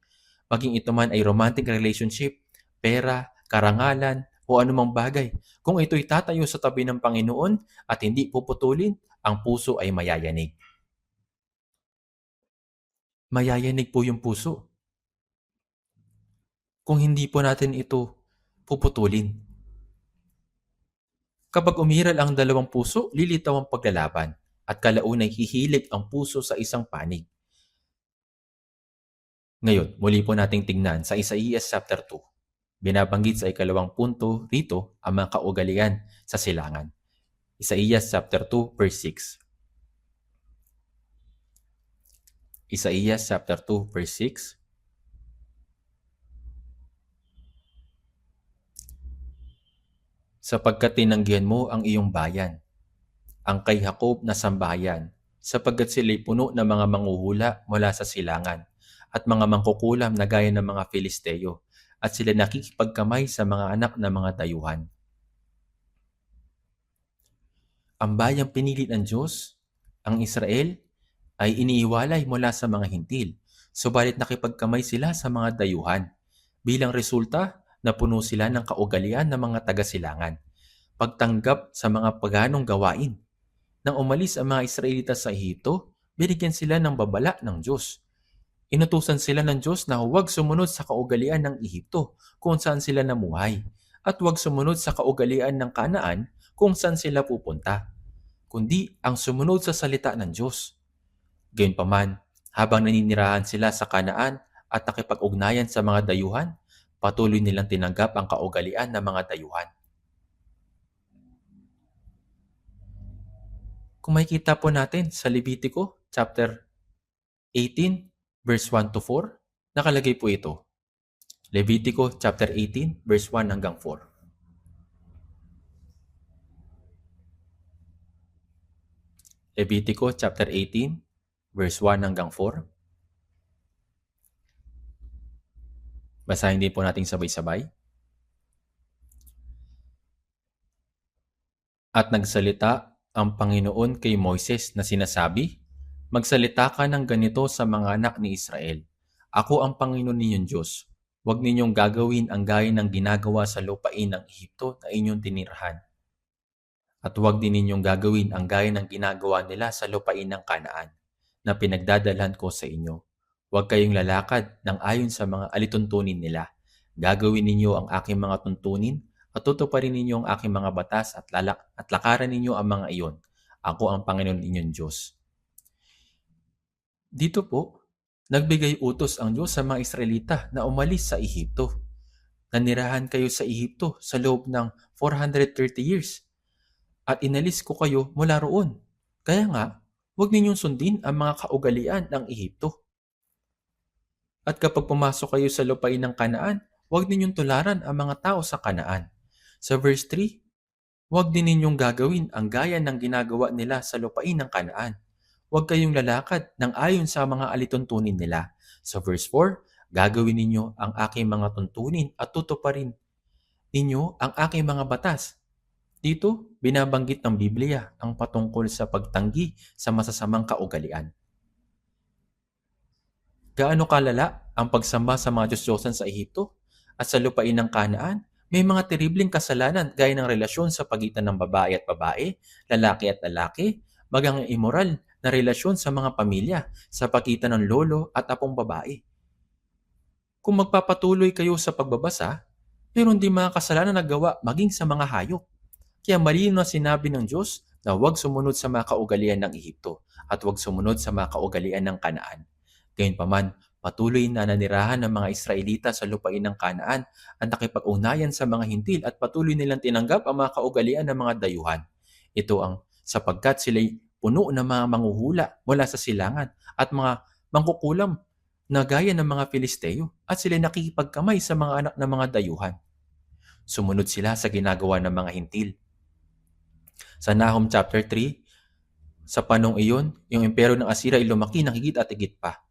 S1: Maging ito man ay romantic relationship, pera, karangalan, o anumang bagay. Kung ito'y tatayo sa tabi ng Panginoon at hindi puputulin, ang puso ay mayayanig. Mayayanig po yung puso kung hindi po natin ito puputulin. Kapag umiral ang dalawang puso, lilitaw ang paglalaban at kalaunay hihilig ang puso sa isang panig. Ngayon, muli po nating tingnan sa Isaías chapter 2. Binabanggit sa 2 punto rito ang mga kaugalian sa silangan. Isaías chapter 2 verse 6. Isaías chapter 2 verse 6. Sapagkat tinanggihan mo ang iyong bayan, ang kay Jacob na sambahayan, sapagkat sila'y puno ng mga manghuhula mula sa silangan, at mga mangkukulam na gaya ng mga Filisteo, at sila nakikipagkamay sa mga anak ng mga dayuhan. Ang bayang pinili ng Diyos, ang Israel, ay iniiwalay mula sa mga hintil, subalit nakipagkamay sila sa mga dayuhan. Bilang resulta, napuno sila ng kaugalian ng mga taga-silangan, pagtanggap sa mga paganong gawain. Nang umalis ang mga Israelita sa Ehipto, binigyan sila ng babala ng Diyos. Inutusan sila ng Diyos na huwag sumunod sa kaugalian ng Ehipto kung saan sila namuhay, at huwag sumunod sa kaugalian ng Kanaan kung saan sila pupunta, kundi ang sumunod sa salita ng Diyos. Gayunpaman, habang naninirahan sila sa Kanaan at nakipag-ugnayan sa mga dayuhan, patuloy nilang tinanggap ang kaugalian ng mga dayuhan. Kung makikita po natin sa Levitico chapter 18 verse 1 to 4, nakalagay po ito. Levitico chapter 18 verse 1 hanggang 4. Levitico chapter 18 verse 1 hanggang 4. Basahin din po natin sabay-sabay. At nagsalita ang Panginoon kay Moises na sinasabi, "Magsalita ka ng ganito sa mga anak ni Israel. Ako ang Panginoon ninyong Diyos. Huwag ninyong gagawin ang gaya ng ginagawa sa lupain ng Ehipto na inyong tinirahan. At huwag din ninyong gagawin ang gaya ng ginagawa nila sa lupain ng Kanaan, na pinagdadalhan ko sa inyo. Huwag kayong lalakad ng ayon sa mga alituntunin nila. Gagawin ninyo ang aking mga tuntunin at tutuparin ninyo ang aking mga batas at lakaran ninyo ang mga iyon. Ako ang Panginoon inyong Diyos." Dito po, nagbigay utos ang Diyos sa mga Israelita na umalis sa Ehipto. Nanirahan kayo sa Ehipto sa loob ng 430 years at inalis ko kayo mula roon. Kaya nga, huwag ninyong sundin ang mga kaugalian ng Ehipto. At kapag pumasok kayo sa lupain ng Kanaan, huwag ninyong tularan ang mga tao sa Kanaan. Sa verse 3, huwag din ninyong gagawin ang gaya ng ginagawa nila sa lupain ng Kanaan. Huwag kayong lalakad ng ayon sa mga alituntunin nila. Sa verse 4, gagawin ninyo ang aking mga tuntunin at tutuparin ninyo ang aking mga batas. Dito, binabanggit ng Biblia ang patungkol sa pagtanggi sa masasamang kaugalian. Gaano kalala ang pagsamba sa mga Diyos-Diyosan sa Ehipto at sa lupain ng Kanaan? May mga terribleng kasalanan gaya ng relasyon sa pagitan ng babae at babae, lalaki at lalaki, magang immoral na relasyon sa mga pamilya sa pagitan ng lolo at apong babae. Kung magpapatuloy kayo sa pagbabasa, meron din mga kasalanan na gawa maging sa mga hayop. Kaya malinaw na sinabi ng Diyos na huwag sumunod sa mga kaugalian ng Ehipto at huwag sumunod sa mga kaugalian ng Kanaan. Gayunpaman, patuloy na nanirahan ng mga Israelita sa lupain ng Kanaan at nakipag-ugnayan sa mga hintil at patuloy nilang tinanggap ang mga kaugalian ng mga dayuhan. Ito ang sapagkat sila'y puno ng mga manghuhula mula sa silangan at mga mangkukulam na gaya ng mga Filisteo at sila'y nakikipagkamay sa mga anak ng mga dayuhan. Sumunod sila sa ginagawa ng mga hintil. Sa Nahum chapter 3, sa panong iyon, yung imperyo ng Assyria ay lumaki ng higit at higit pa.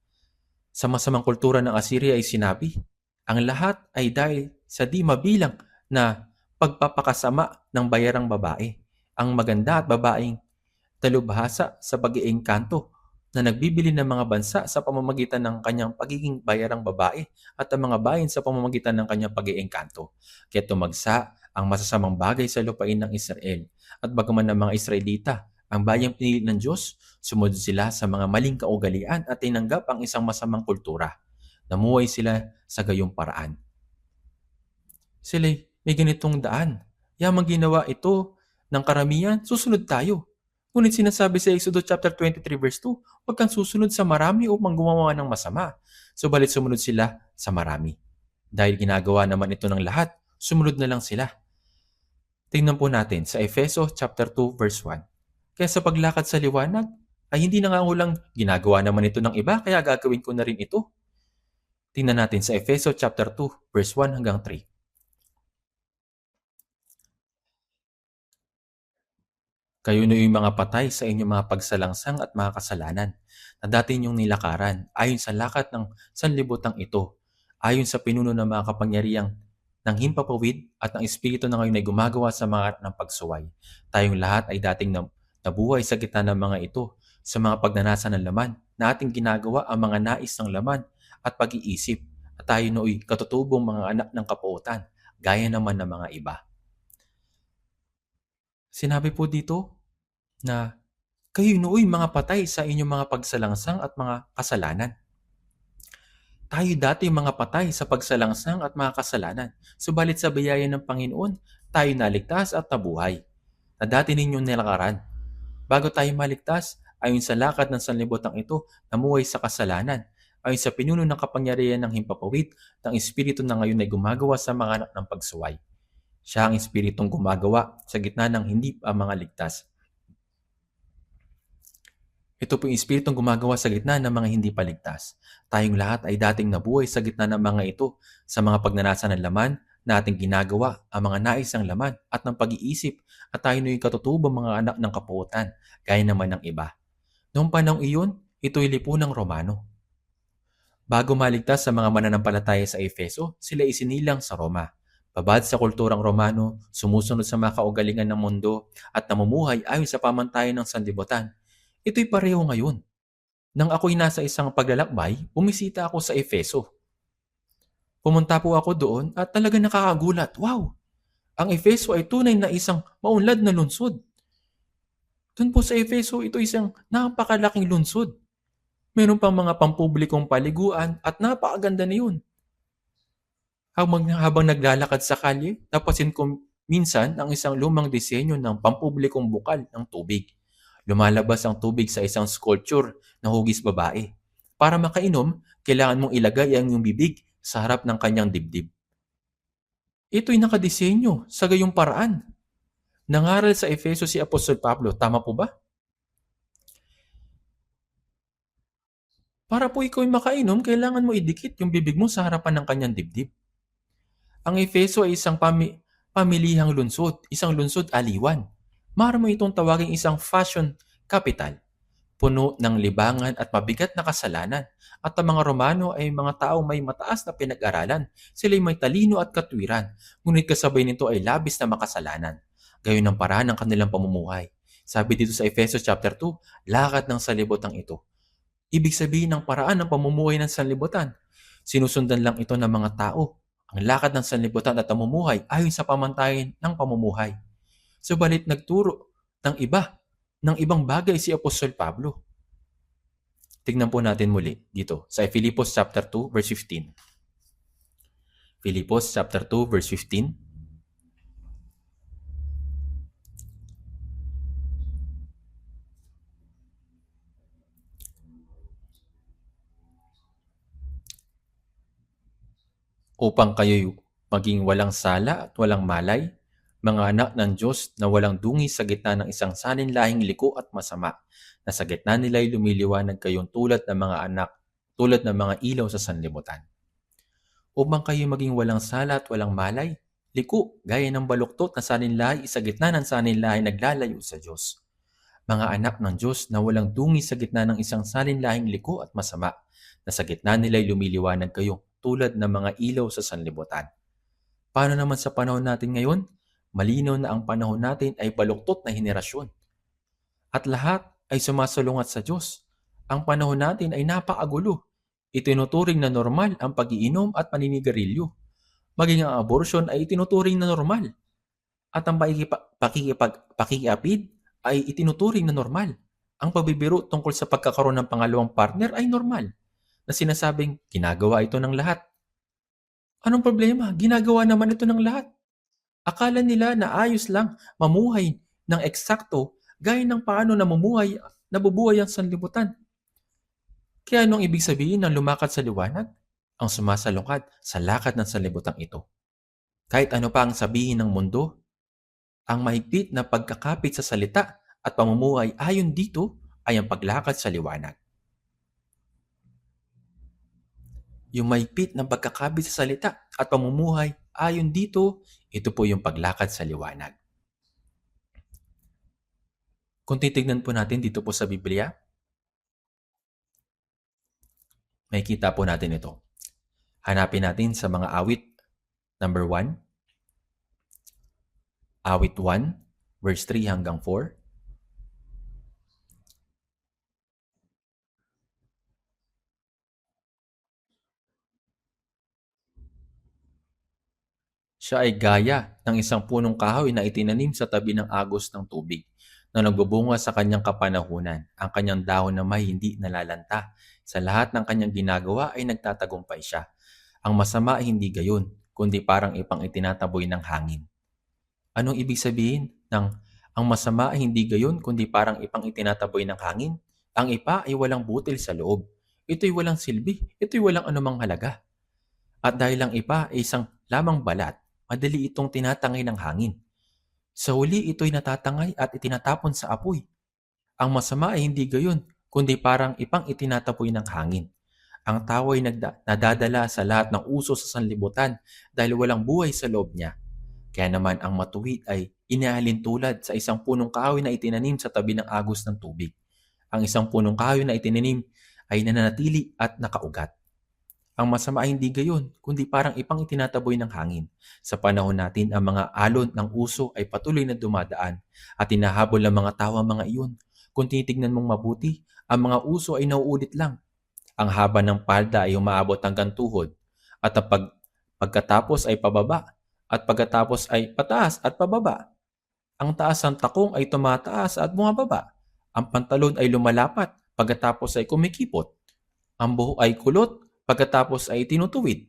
S1: Sa masamang kultura ng Assyria ay sinabi, ang lahat ay dahil sa di mabilang na pagpapakasama ng bayarang babae, ang maganda at babaeng talubhasa sa pag-iengkanto na nagbibili ng mga bansa sa pamamagitan ng kanyang pagiging bayarang babae at ang mga bayan sa pamamagitan ng kanyang pag-iengkanto. Kaya tumagsa ang masasamang bagay sa lupain ng Israel. At bagaman ng mga Israelita, ang bayang pinili ng Diyos, sumunod sila sa mga maling kaugalian at tinanggap ang isang masamang kultura. Namuhay sila sa gayong paraan. Sila may ganitong daan. Yamang ginawa ito ng karamihan, susunod tayo. Ngunit sinasabi sa Exodus chapter 23 verse 2, huwag kang susunod sa marami upang gumawa ng masama. Subalit sumunod sila sa marami. Dahil ginagawa naman ito ng lahat, sumunod na lang sila. Tingnan po natin sa Efeso chapter 2 verse 1. Kaya sa paglakad sa liwanag, ay hindi nangangahulugang ginagawa naman ito ng iba kaya gagawin ko na rin ito. Tingnan natin sa Efeso chapter 2, verse 1 hanggang 3. Kayo na yung mga patay sa inyong mga pagsalangsang at mga kasalanan na dati ninyong nilakaran ayon sa lakat ng sanlibutang ito, ayon sa pinuno ng mga kapangyarihang ng himpapawid at ng espiritu na ngayon ay gumagawa sa mga ng pagsuway. Tayong lahat ay dating nabuhay sa gitna ng mga ito, sa mga pagnanasa ng laman, na ating ginagawa ang mga nais ng laman at pag-iisip, at tayo nooy katutubong mga anak ng kapuutan, gaya naman ng mga iba. Sinabi po dito na kayo nooy mga patay sa inyong mga pagsalangsang at mga kasalanan. Tayo dati mga patay sa pagsalangsang at mga kasalanan. Subalit sa biyaya ng Panginoon, tayo naligtas at nabuhay. Na dati ninyong nilakaran. Bago tayo maligtas, ayon sa lakad ng sanlibutan ito, namuhay sa kasalanan. Ayon sa pinuno ng kapangyarihan ng himpapawid, ng espiritu na ngayon ay gumagawa sa mga anak ng pagsuway. Siya ang espiritong gumagawa sa gitna ng hindi pa mga ligtas. Ito po yung espiritong gumagawa sa gitna ng mga hindi paligtas. Tayong lahat ay dating nabuhay sa gitna ng mga ito, sa mga pagnanasa ng laman na ating ginagawa, ang mga nais ng laman at ng pag-iisip, at tayo na yung katutubang mga anak ng kapuutan, gaya naman ng iba. Noong panahong iyon, ito'y lipunang Romano. Bago maligtas sa mga mananampalataya sa Efeso, sila isinilang sa Roma. Babad sa kulturang Romano, sumusunod sa mga kaugalingan ng mundo at namumuhay ayon sa pamantayan ng sanlibutan. Ito'y pareho ngayon. Nang ako'y nasa isang paglalakbay, bumisita ako sa Efeso. Pumunta po ako doon at talagang nakakagulat. Wow! Ang Efeso ay tunay na isang maunlad na lungsod. Doon po sa Efeso, ito isang napakalaking lungsod. Meron pang mga pampublikong paliguan at napakaganda na yun. Habang naglalakad sa kalye, napansin ko minsan ang isang lumang disenyo ng pampublikong bukal ng tubig. Lumalabas ang tubig sa isang sculpture na hugis babae. Para makainom, kailangan mong ilagay ang iyong bibig sa harap ng kanyang dibdib. Ito'y nakadisenyo sa gayong paraan. Nangaral sa Efeso si Apostol Pablo, tama po ba? Para po ikaw makainom, kailangan mo idikit yung bibig mo sa harapan ng kanyang dibdib. Ang Efeso ay isang pamilihang lungsod, isang lungsod aliwan. Maaari mo itong tawaging isang fashion capital, puno ng libangan at mabigat na kasalanan. At ang mga Romano ay mga taong may mataas na pinag-aralan. Sila'y may talino at katwiran, ngunit kasabay nito ay labis na makasalanan. Gayon ang paraan ng kanilang pamumuhay. Sabi dito sa Efeso chapter 2, lakad ng sanlibutan ito. Ibig sabihin ng paraan ng pamumuhay ng sanlibutan. Sinusundan lang ito ng mga tao. Ang lakad ng sanlibutan at pamumuhay ayon sa pamantayan ng pamumuhay. Subalit nagturo ng ibang bagay si Apostol Pablo. Tignan po natin muli dito sa Filipos chapter 2 verse 15. Filipos chapter 2 verse 15. Upang kayo'y maging walang sala at walang malay, mga anak ng Diyos na walang dungis sa gitna ng isang saninlahing liko at masama, na sa gitna nila'y lumiliwanag kayong tulad ng mga anak, tulad ng mga ilaw sa sanlibutan. Upang kayo maging walang sala at walang malay, liko, gaya ng baluktot na saninlahi sa gitna ng saninlahi naglalayo sa Diyos. Mga anak ng Diyos na walang dungis sa gitna ng isang saninlahing liko at masama, na sa gitna nila'y lumiliwanag kayo tulad ng mga ilaw sa sanlibutan. Paano naman sa panahon natin ngayon? Malinaw na ang panahon natin ay baluktot na henerasyon. At lahat ay sumasalungat sa Diyos. Ang panahon natin ay napakagulo. Itinuturing na normal ang pag-iinom at paninigarilyo. Maging ang abortion ay itinuturing na normal. At ang pakikiapid ay itinuturing na normal. Ang pagbibiro tungkol sa pagkakaroon ng pangalawang partner ay normal, na sinasabing ginagawa ito ng lahat. Anong problema? Ginagawa naman ito ng lahat. Akala nila na ayos lang mamuhay ng eksakto gaya ng paano nabubuhay ang sanlibutan. Kaya anong ibig sabihin ng lumakad sa liwanag? Ang sumasalungkad sa lakad ng sanlibutan ito. Kahit ano pa ang sabihin ng mundo, ang mahigpit na pagkakapit sa salita at pamumuhay ayon dito ay ang paglakad sa liwanag. Yung mahigpit ng pagkakabit sa salita at pamumuhay ayon dito, ito po yung paglakad sa liwanag. Kung titignan po natin dito po sa Biblia, makikita po natin ito. Hanapin natin sa mga awit. Number 1, awit 1, verse 3 hanggang 4. Siya ay gaya ng isang punong kahoy na itinanim sa tabi ng agos ng tubig na nagbubunga sa kanyang kapanahunan. Ang kanyang dahon na may hindi nalalanta. Sa lahat ng kanyang ginagawa ay nagtatagumpay siya. Ang masama ay hindi gayon, kundi parang ipang itinataboy ng hangin. Anong ibig sabihin ng ang masama ay hindi gayon, kundi parang ipang itinataboy ng hangin? Ang ipa ay walang butil sa loob. Ito'y walang silbi. Ito'y walang anumang halaga. At dahil ang ipa ay isang lamang balat, madali itong tinatangay ng hangin. Sa huli, ito'y natatangay at itinatapon sa apoy. Ang masama ay hindi gayon, kundi parang ipang itinatapoy ng hangin. Ang tao ay nadadala sa lahat ng uso sa sanlibutan dahil walang buhay sa loob niya. Kaya naman ang matuwid ay inaalin tulad sa isang punong kahoy na itinanim sa tabi ng agos ng tubig. Ang isang punong kahoy na itinanim ay nananatili at nakaugat. Ang masama ay hindi gayon, kundi parang ipang itinataboy ng hangin. Sa panahon natin, ang mga alon ng uso ay patuloy na dumadaan at hinahabol ng mga tao ang mga iyon. Kung titignan mong mabuti, ang mga uso ay nauulit lang. Ang haba ng palda ay umaabot hanggang tuhod at pagkatapos ay pababa at pagkatapos ay pataas at pababa. Ang taas ng takong ay tumataas at bumababa. Ang pantalon ay lumalapat pagkatapos ay kumikipot. Ang buhok ay kulot pagkatapos ay tinutuwid.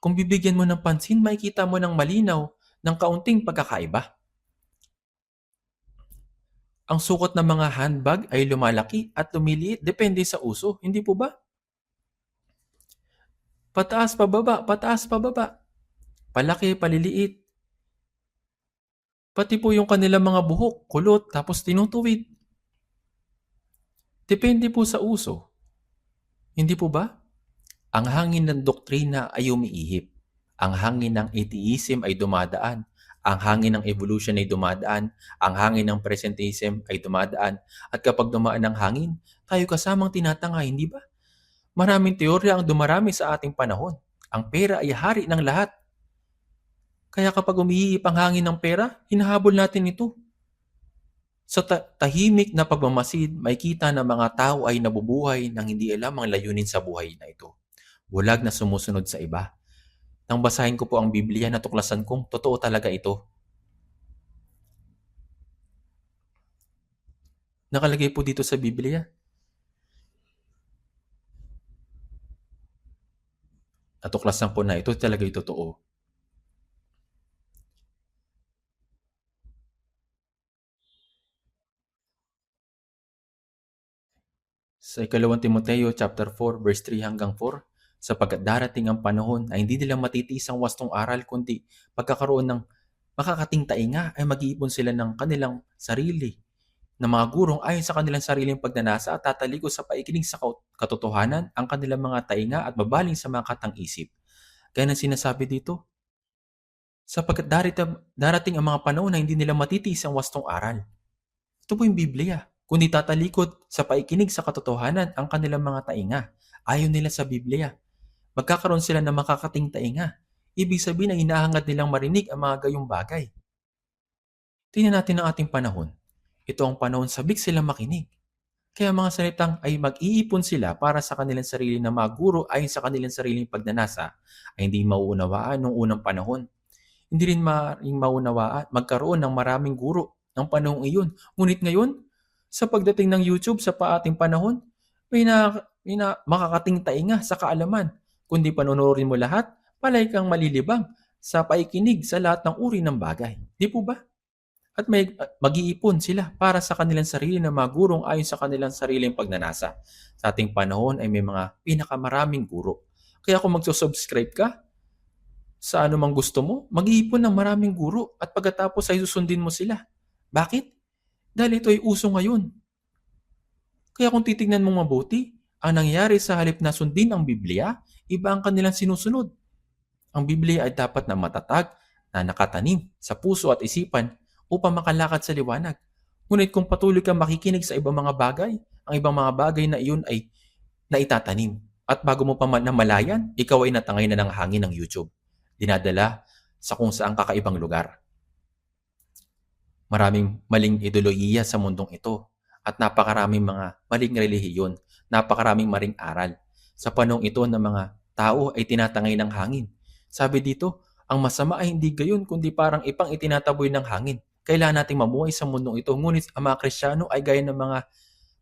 S1: Kung bibigyan mo ng pansin, makikita mo ng malinaw ng kaunting pagkakaiba. Ang sukat ng mga handbag ay lumalaki at lumiliit depende sa uso, hindi po ba? Pataas, pababa. Palaki, paliliit. Pati po yung kanilang mga buhok, kulot, tapos tinutuwid. Depende po sa uso. Hindi po ba? Ang hangin ng doktrina ay umiihip. Ang hangin ng atheism ay dumadaan. Ang hangin ng evolution ay dumadaan. Ang hangin ng presentism ay dumadaan. At kapag dumaan ang hangin, tayo kasamang tinatangay, hindi ba? Maraming teorya ang dumarami sa ating panahon. Ang pera ay hari ng lahat. Kaya kapag umiihip ang hangin ng pera, hinahabol natin ito. Sa tahimik na pagmamasid, makikita na mga tao ay nabubuhay nang hindi alam ang layunin sa buhay na ito. Bulag na sumusunod sa iba. Nang basahin ko po ang Biblia, natuklasan kong totoo talaga ito. Nakalagay po dito sa Biblia. Natuklasan po na ito talaga yung totoo. Sa ikalawang Timoteo chapter 4 verse 3 hanggang 4, sapagkat darating ang panahon na hindi nila matitiis ang wastong aral kundi pagkakaroon ng makakating tainga ay mag-iipon sila ng kanilang sarili na mga gurong ayon sa kanilang sariling pagnanasa at tatalikod sa paikinig sa katotohanan ang kanilang mga tainga at babaling sa mga katang-isip. Kaya nang sinasabi dito, sapagkat darating ang mga panahon na hindi nila matitiis ang wastong aral. Ito po yung Biblia. Kundi tatalikod sa paikinig sa katotohanan ang kanilang mga tainga. Ayaw nila sa Biblia. Magkakaroon sila ng makakating tainga. Ibig sabihin na hinahangad nilang marinig ang mga gayong bagay. Tingnan natin ang ating panahon. Ito ang panahon sabik silang makinig. Kaya mga salitang ay mag-iipon sila para sa kanilang sarili na mga guro ayon sa kanilang sariling pagnanasa ay hindi mauunawaan noong unang panahon. Hindi rin maunawaan magkaroon ng maraming guro ng panahong iyon. Ngunit ngayon, sa pagdating ng YouTube sa ating panahon, may makakating tainga sa kaalaman. Kundi panonoodin mo lahat, palay kang malilibang sa paikinig sa lahat ng uri ng bagay. Di po ba? At may mag-iipon sila para sa kanilang sarili na mga gurong ayon sa kanilang sariling pagnanasa. Sa ating panahon ay may mga pinakamaraming guro. Kaya kung magsusubscribe ka sa anumang gusto mo, mag-iipon ng maraming guro at pagkatapos ay susundin mo sila. Bakit? Dahil ito ay uso ngayon. Kaya kung titignan mong mabuti, ang nangyayari sa halip na sundin ang Biblia, iba ang kanilang sinusunod. Ang Biblia ay dapat na matatag, na nakatanim sa puso at isipan upang makalakad sa liwanag. Ngunit kung patuloy kang makikinig sa ibang mga bagay, ang ibang mga bagay na iyon ay naitatanim. At bago mo pa namalayan, ikaw ay natangay na ng hangin ng YouTube. Dinadala sa kung saan kakaibang lugar. Maraming maling ideolohiya sa mundong ito at napakaraming mga maling relihiyon, napakaraming maling aral. Sa panahong ito ng mga tao ay tinatangay ng hangin. Sabi dito, ang masama ay hindi gayon kundi parang ipang itinataboy ng hangin. Kailangan nating mamuhay sa mundong ito. Ngunit ang mga Kristiyano ay gaya ng mga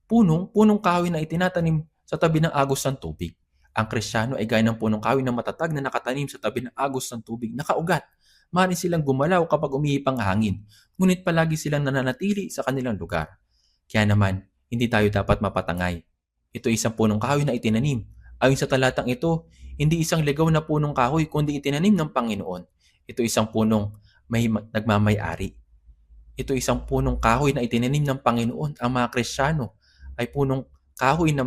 S1: punong kahoy na itinatanim sa tabi ng agos ng tubig. Ang Kristiyano ay gaya ng punong kahoy na matatag na nakatanim sa tabi ng agos ng tubig, nakaugat. Maaari silang gumalaw kapag umihip ang hangin, ngunit palagi silang nananatili sa kanilang lugar. Kaya naman, hindi tayo dapat mapatangay. Ito ay isang punong kahoy na itinanim. Ayon sa talatang ito, hindi isang ligaw na punong kahoy kundi itinanim ng Panginoon. Ito isang punong may nagmamay-ari. Ito isang punong kahoy na itinanim ng Panginoon. Ang mga Kristiyano ay punong kahoy na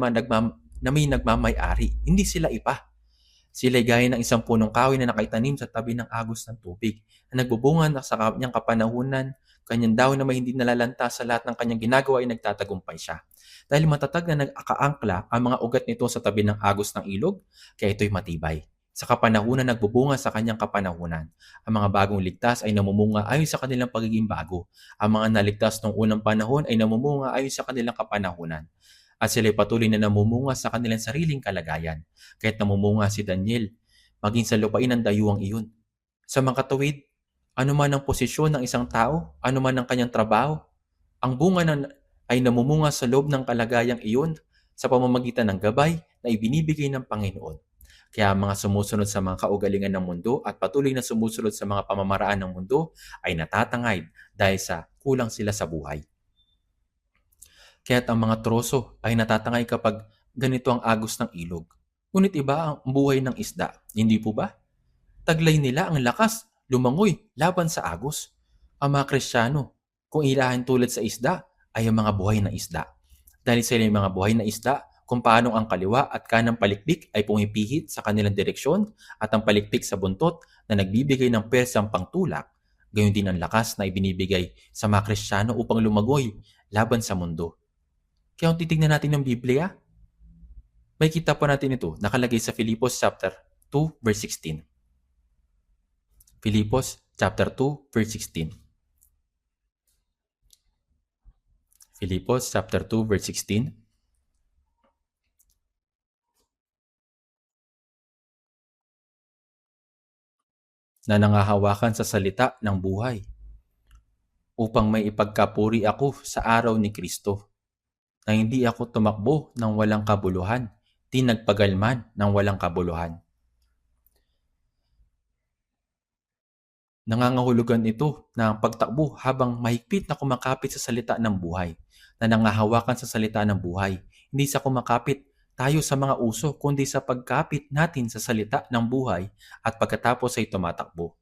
S1: may nagmamay-ari. Hindi sila ipa. Sila'y gaya ng isang punong kahoy na nakaitanim sa tabi ng agos ng tubig, na nagbubunga na sa kanyang kapanahunan, kanyang dahon na may hindi nalalanta sa lahat ng kanyang ginagawa ay nagtatagumpay siya. Dahil matatag na nag-akaangkla ang mga ugat nito sa tabi ng agos ng ilog, kaya ito'y matibay. Sa kapanahunan nagbubunga sa kanyang kapanahunan. Ang mga bagong ligtas ay namumunga ayon sa kanilang pagiging bago. Ang mga naligtas noong unang panahon ay namumunga ayon sa kanilang kapanahunan. At sila'y patuloy na namumunga sa kanilang sariling kalagayan. Kahit namumunga si Daniel, maging sa lupain ng dayuhang iyon. Sa mga katuwid, anuman ang posisyon ng isang tao, anuman ang kanyang trabaho, ang bunga ay namumunga sa loob ng kalagayang iyon sa pamamagitan ng gabay na ibinibigay ng Panginoon. Kaya ang mga sumusunod sa mga kaugalingan ng mundo at patuloy na sumusunod sa mga pamamaraan ng mundo ay natatangay dahil sa kulang sila sa buhay. Kaya't ang mga troso ay natatangay kapag ganito ang agos ng ilog. Ngunit iba ang buhay ng isda, hindi po ba? Taglay nila ang lakas, lumangoy, laban sa agos. Ang mga Kristiyano, kung ilahin tulad sa isda, ay ang mga buhay na isda. Dahil sila yung mga buhay na isda, kung paano ang kaliwa at kanang palikpik ay pumipihit sa kanilang direksyon at ang palikpik sa buntot na nagbibigay ng persang pangtulak, gayon din ang lakas na ibinibigay sa mga Kristiyano upang lumagoy laban sa mundo. Kaya kung titignan natin ng Biblia, may kita po natin ito nakalagay sa Filipos chapter 2 verse 16. Filipos chapter 2 verse 16. Filipos chapter 2 verse 16. Na nangahawakan sa salita ng buhay upang may ipagkapuri ako sa araw ni Kristo, na hindi ako tumakbo ng walang kabuluhan, di nagpagalman ng walang kabuluhan. Nangangahulugan ito na ang pagtakbo habang mahigpit na kumakapit sa salita ng buhay, na nangahawakan sa salita ng buhay, hindi sa kumakapit tayo sa mga uso, kundi sa pagkapit natin sa salita ng buhay at pagkatapos ay tumatakbo.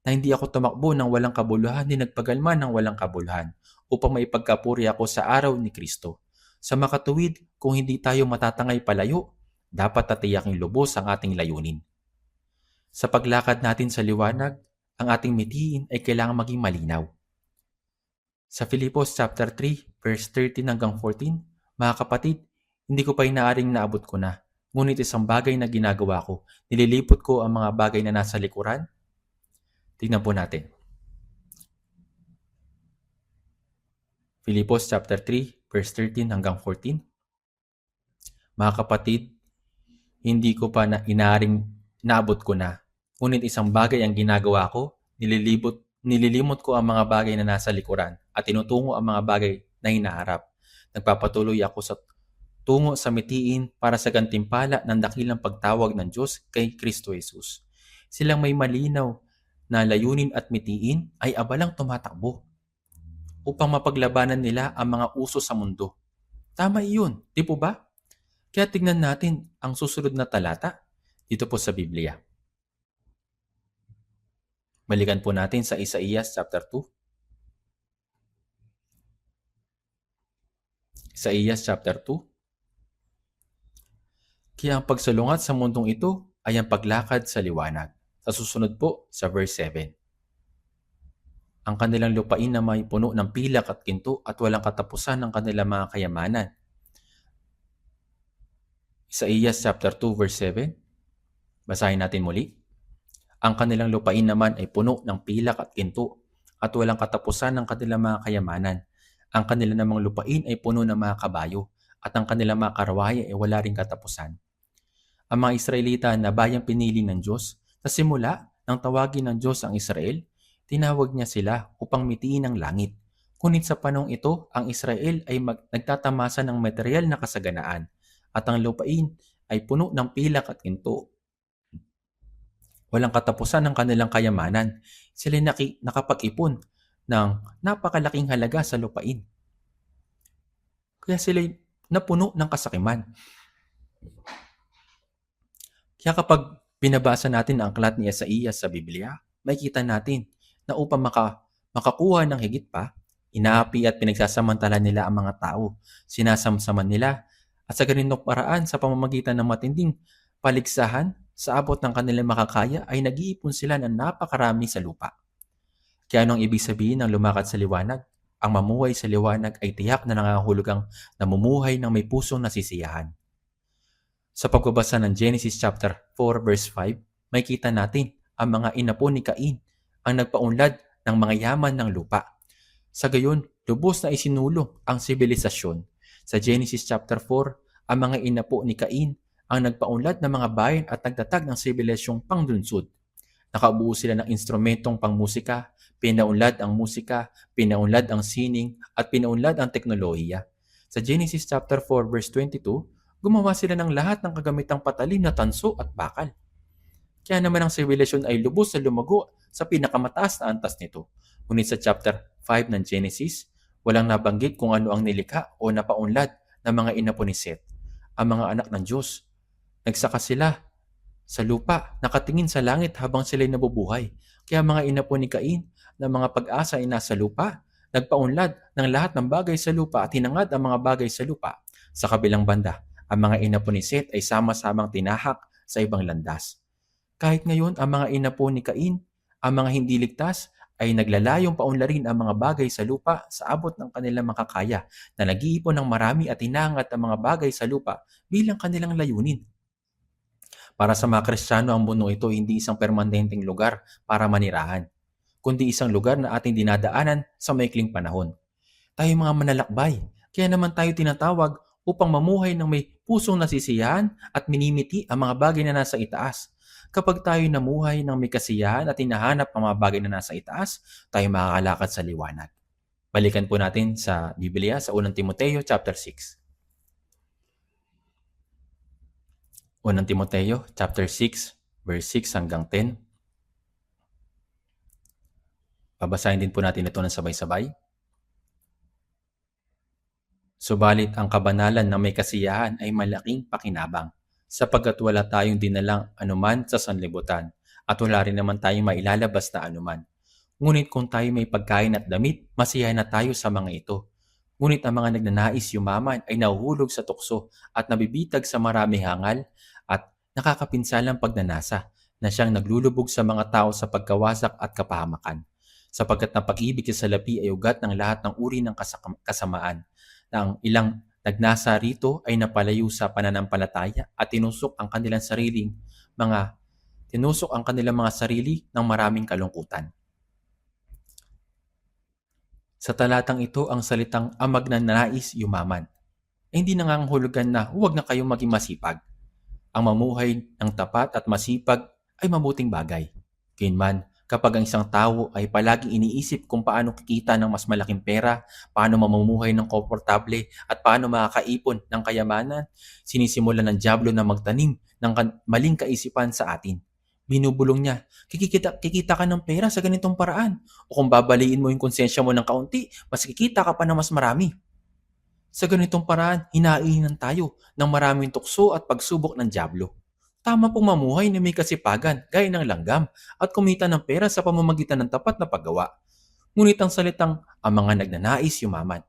S1: Na hindi ako tumakbo ng walang kabuluhan, ni nagpagalman ng walang kabuluhan, upang maipagkapuri ako sa araw ni Kristo. Sa makatuwid, kung hindi tayo matatangay palayo, dapat tatiyaking lubos ang ating layunin. Sa paglakad natin sa liwanag, ang ating mitiin ay kailangan maging malinaw. Sa Filipos chapter 3, verse 13 hanggang 14, mga kapatid, hindi ko pa inaaring naabot ko na, ngunit isang bagay na ginagawa ko, nililipot ko ang mga bagay na nasa likuran. Tingnan po natin. Filipos chapter 3, verse 13 hanggang 14. Mga kapatid, hindi ko pa inaaring naabot ko na, ngunit isang bagay ang ginagawa ko, nililimot ko ang mga bagay na nasa likuran at tinutungo ang mga bagay na hinaharap. Nagpapatuloy ako sa tungo sa mitiin para sa gantimpala ng dakilang pagtawag ng Diyos kay Kristo Jesus. Silang may malinaw na layunin at mitiin ay abalang tumatakbo upang mapaglabanan nila ang mga uso sa mundo. Tama iyon, di po ba? Kaya tignan natin ang susunod na talata dito po sa Biblia. Balikan po natin sa Isaías chapter 2. Isaías chapter 2. Kaya ang pagsalungat sa mundong ito ay ang paglakad sa liwanag. Sa susunod po, sa verse 7. Ang kanilang lupain na may puno ng pilak at ginto at walang katapusan ng kanilang mga kayamanan. Isaías chapter 2 verse 7. Basahin natin muli. Ang kanilang lupain naman ay puno ng pilak at ginto at walang katapusan ng kanilang mga kayamanan. Ang kanilang namang lupain ay puno ng mga kabayo at ang kanilang mga karawahe ay wala ring katapusan. Ang mga Israelita na bayang pinili ng Diyos, sa simula nang tawagin ng Diyos ang Israel, tinawag niya sila upang mitiin ang langit. Ngunit sa panahong ito, ang Israel ay nagtatamasa ng material na kasaganaan at ang lupain ay puno ng pilak at ginto. Walang katapusan ng kanilang kayamanan. Sila nakapag-ipon ng napakalaking halaga sa lupain. Kaya sila napuno ng kasakiman. Kaya kapag binabasa natin ang aklat ni Isaías sa Biblia, makikita natin na upang makakuha ng higit pa, inaapi at pinagsasamantala nila ang mga tao. Sinasamsaman nila at sa ganitong paraan sa pamamagitan ng matinding paligsahan sa abot ng kanilang makakaya ay nag-iipon sila ng napakarami sa lupa. Kaya anong ibig sabihin ng lumakad sa liwanag? Ang mamuhay sa liwanag ay tiyak na nangangahulugang namumuhay ng may pusong nasisiyahan. Sa pagbabasa ng Genesis chapter 4 verse 5, makikita natin ang mga inapo ni Cain ang nagpaunlad ng mga yaman ng lupa. Sa gayon, lubos na isinulong ang sibilisasyon. Sa Genesis chapter 4, ang mga inapo ni Cain ang nagpaunlad ng mga bayan at nagtatag ng sibilisasyong panglunsod. Nakabuo sila ng instrumentong pangmusika, pinaunlad ang musika, pinaunlad ang sining, at pinaunlad ang teknolohiya. Sa Genesis chapter 4 verse 22, gumawa sila ng lahat ng kagamitang patalim na tanso at bakal. Kaya naman ang sibilisasyon ay lubos na lumago sa pinakamataas na antas nito. Ngunit sa chapter 5 ng Genesis, walang nabanggit kung ano ang nilikha o napaunlad ng mga inapo ni Seth, ang mga anak ng Diyos. Nagsaka sila sa lupa, nakatingin sa langit habang sila'y nabubuhay. Kaya mga inapo ni Cain na mga pag-asa ay nasa lupa, nagpaunlad ng lahat ng bagay sa lupa at hinangad ang mga bagay sa lupa. Sa kabilang banda, ang mga inapo ni Seth ay sama-samang tinahak sa ibang landas. Kahit ngayon ang mga inapo ni Cain, ang mga hindi ligtas, ay naglalayong paunlarin ang mga bagay sa lupa sa abot ng kanilang makakaya na nag-iipon ng marami at hinangat ang mga bagay sa lupa bilang kanilang layunin. Para sa mga Kristiyano, ang mundo ito hindi isang permanenteng lugar para manirahan, kundi isang lugar na ating dinadaanan sa maikling panahon. Tayo mga manlalakbay, kaya naman tayo tinatawag upang mamuhay ng may pusong nasisiyahan at minimiti ang mga bagay na nasa itaas. Kapag tayo namuhay ng may kasiyahan at hinahanap ang mga bagay na nasa itaas, tayo makakalakad sa liwanag. Balikan po natin sa Biblia sa 1 Timoteo chapter 6. 1 Timoteo chapter 6 verse 6 hanggang 10. Babasahin din po natin ito ng sabay-sabay. Subalit ang kabanalan ng may kasiyahan ay malaking pakinabang, sapagkat wala tayong dinalang anuman sa sanlibutan at wala rin naman tayong mailalabas na anuman. Ngunit kung tayo may pagkain at damit, masiyahan na tayo sa mga ito. Ngunit ang mga nagnanais yumaman ay nahuhulog sa tukso at nabibitag sa maraming hangal at nakakapinsalang pagnanasa na siyang naglulubog sa mga tao sa pagkawasak at kapahamakan. Sapagkat ang pag-ibig sa salapi ay ugat ng lahat ng uri ng kasamaan, na ang ilang nagnasa rito ay napalayo sa pananampalataya at tinusok ang kanilang mga sarili ng maraming kalungkutan. Sa talatang ito, ang salitang ang magnanais yumaman ay hindi nangangahulugan na huwag na kayong maging masipag. Ang mamuhay ng tapat at masipag ay mabuting bagay. Gayunman, kapag ang isang tao ay palaging iniisip kung paano kikita ng mas malaking pera, paano mamumuhay ng komportable at paano makakaipon ng kayamanan, sinisimulan ng dyablo na magtanim ng maling kaisipan sa atin. Binubulong niya, kikita ka ng pera sa ganitong paraan. O kung babaliin mo yung konsensya mo ng kaunti, mas kikita ka pa ng mas marami. Sa ganitong paraan, hinainan tayo ng maraming tukso at pagsubok ng dyablo. Tama pong mamuhay na may kasipagan, gaya ng langgam, at kumita ng pera sa pamamagitan ng tapat na paggawa. Ngunit ang salitang ang mga nagnanais yumaman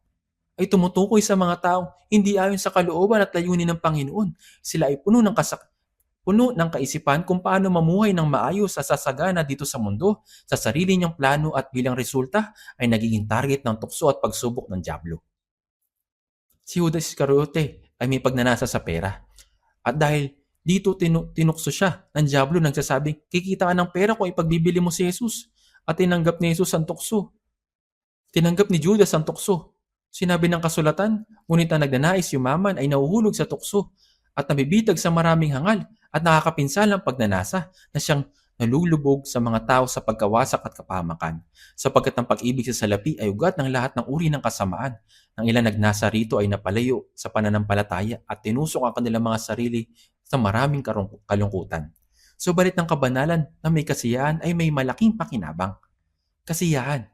S1: ay tumutukoy sa mga taong hindi ayon sa kalooban at layunin ng Panginoon. Sila ay puno ng kaisipan kung paano mamuhay ng maayos sa sasagana dito sa mundo, sa sarili niyang plano at bilang resulta ay nagiging target ng tukso at pagsubok ng dyablo. Si Judas Iscariote ay may pagnanasa sa pera. At dahil dito tinukso siya ng dyablo nagsasabing, kikita ka ng pera kung ipagbibili mo si Jesus. At tinanggap ni Jesus ang tukso. Tinanggap ni Judas ang tukso. Sinabi ng kasulatan, ngunit ang nagnanais yumaman ay nahuhulog sa tukso at nabibitag sa maraming hangal at nakakapinsalang pagnanasa na siyang nalulubog sa mga tao sa pagkawasak at kapahamakan. Sapagkat ang pag-ibig sa salapi ay ugat ng lahat ng uri ng kasamaan. Ang ilan nagnasa rito ay napalayo sa pananampalataya at tinusok ang kanilang mga sarili sa maraming kalungkutan. Subalit ng kabanalan na may kasiyahan ay may malaking pakinabang. Kasiyahan.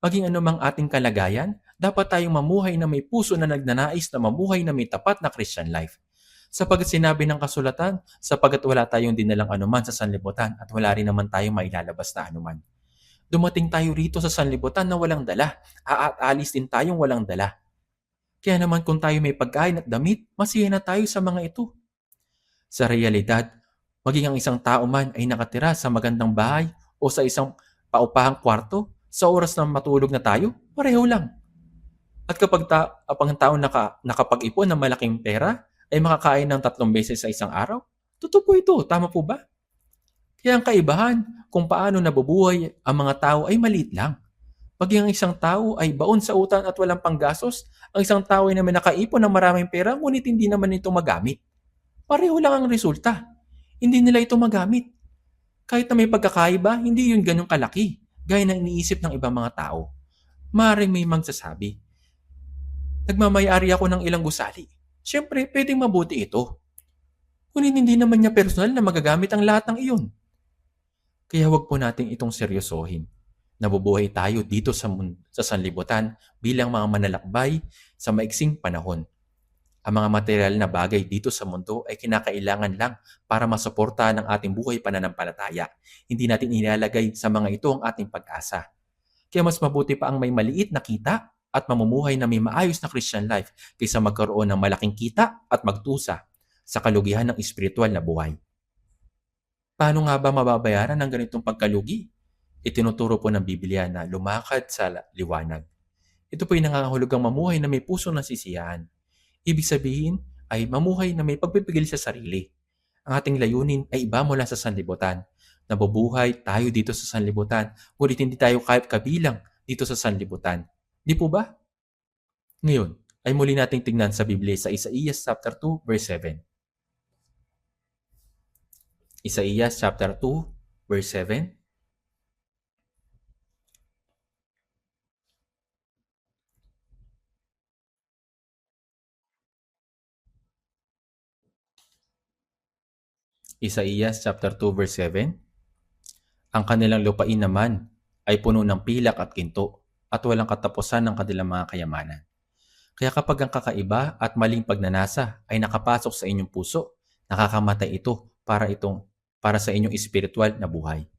S1: Maging anumang ating kalagayan, dapat tayong mamuhay na may puso na nagnanais na mamuhay na may tapat na Christian life. Sapagkat sinabi ng kasulatan, sapagkat wala tayong dinalang anuman sa sanlibutan at wala rin naman tayong mailalabas na anuman. Dumating tayo rito sa sanlibutan na walang dala, at alis din tayong walang dala. Kaya naman kung tayo may pagkain at damit, masaya na tayo sa mga ito. Sa realidad, maging ang isang tao man ay nakatira sa magandang bahay o sa isang paupahang kwarto, sa oras na matulog na tayo, pareho lang. At kapag ang tao nakapag-ipon ng malaking pera, ay makakain ng 3 beses sa isang araw, totoo po ito, tama po ba? Kaya ang kaibahan kung paano nabubuhay ang mga tao ay maliit lang. Pag ang isang tao ay baon sa utang at walang panggastos, ang isang tao ay naman nakaipon ng maraming pera ngunit hindi naman ito magamit. Pareho lang ang resulta. Hindi nila ito magamit. Kahit na may pagkakaiba, hindi yun ganun kalaki, gaya ng iniisip ng ibang mga tao. Maaaring may magsasabi, nagmamayari ako ng ilang gusali. Siyempre, pwedeng mabuti ito. Ngunit hindi naman niya personal na magagamit ang lahat ng iyon. Kaya wag po nating itong seryosohin. Nabubuhay tayo dito sa sanlibutan bilang mga manlalakbay sa maiksing panahon. Ang mga material na bagay dito sa mundo ay kinakailangan lang para masuportahan ang ating buhay pananampalataya. Hindi natin ilalagay sa mga ito ang ating pag-asa. Kaya mas mabuti pa ang may maliit na kita at mamumuhay na may maayos na Christian life kaysa magkaroon ng malaking kita at magtusa sa kalugihan ng espiritual na buhay. Paano nga ba mababayaran ang ganitong pagkalugi? Itinuturo po ng Biblia na lumakad sa liwanag. Ito po ay nangangahulugang mamuhay na may puso ng sisiyahan. Ibig sabihin ay mamuhay na may pagpipigil sa sarili. Ang ating layunin ay iba mula sa sanlibutan. Nabubuhay tayo dito sa sanlibutan, ngunit hindi tayo kabilang dito sa sanlibutan. Di po ba? Ngayon, ay muli nating tingnan sa Biblia sa Isaías chapter 2, verse 7. Isaías chapter 2, verse 7. Isaías chapter 2, verse 7. Ang kanilang lupain naman ay puno ng pilak at ginto at walang katapusan ng kanilang mga kayamanan. Kaya kapag ang kakaiba at maling pagnanasa ay nakapasok sa inyong puso, nakakamatay ito para sa inyong espiritual na buhay.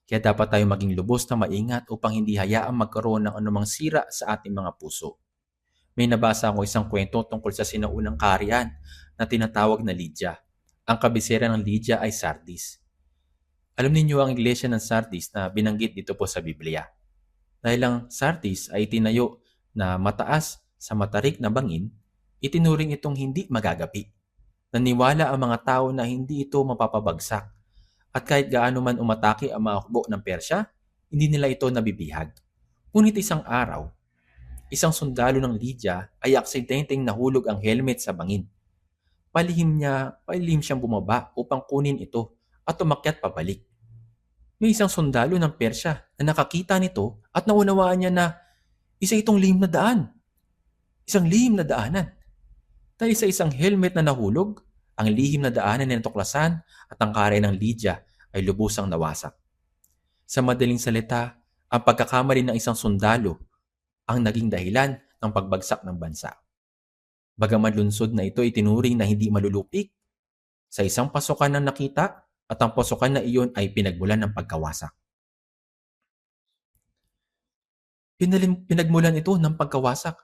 S1: Kaya dapat tayo maging lubos na maingat upang hindi hayaang magkaroon ng anumang sira sa ating mga puso. May nabasa ako isang kwento tungkol sa sinaunang kaharian na tinatawag na Lydia. Ang kabisera ng Lydia ay Sardis. Alam ninyo ang iglesia ng Sardis na binanggit dito po sa Biblia. Dahil ang Sardis ay tinayo na mataas sa matarik na bangin, itinuring itong hindi magagapi. Naniwala ang mga tao na hindi ito mapapabagsak. At kahit gaano man umatake ang mga hukbo ng Persya, hindi nila ito nabibihag. Ngunit isang araw, isang sundalo ng Lydia ay aksidenteng nahulog ang helmet sa bangin. Palihim siyang bumaba upang kunin ito at umakyat pabalik. May isang sundalo ng Persya na nakakita nito at naunawaan niya na isa itong lihim na daan. Isang lihim na daanan. Dahil sa isang helmet na nahulog, ang lihim na daanan na natuklasan at ang kaharian ng Lydia ay lubusang nawasak. Sa madaling salita, ang pagkakamali ng isang sundalo ang naging dahilan ng pagbagsak ng bansa. Bagaman lunsod na ito itinuring na hindi malulupik, sa isang pasukan na nakita at ang pasukan na iyon ay pinagmulan ng pagkawasak. Pinagmulan ito ng pagkawasak.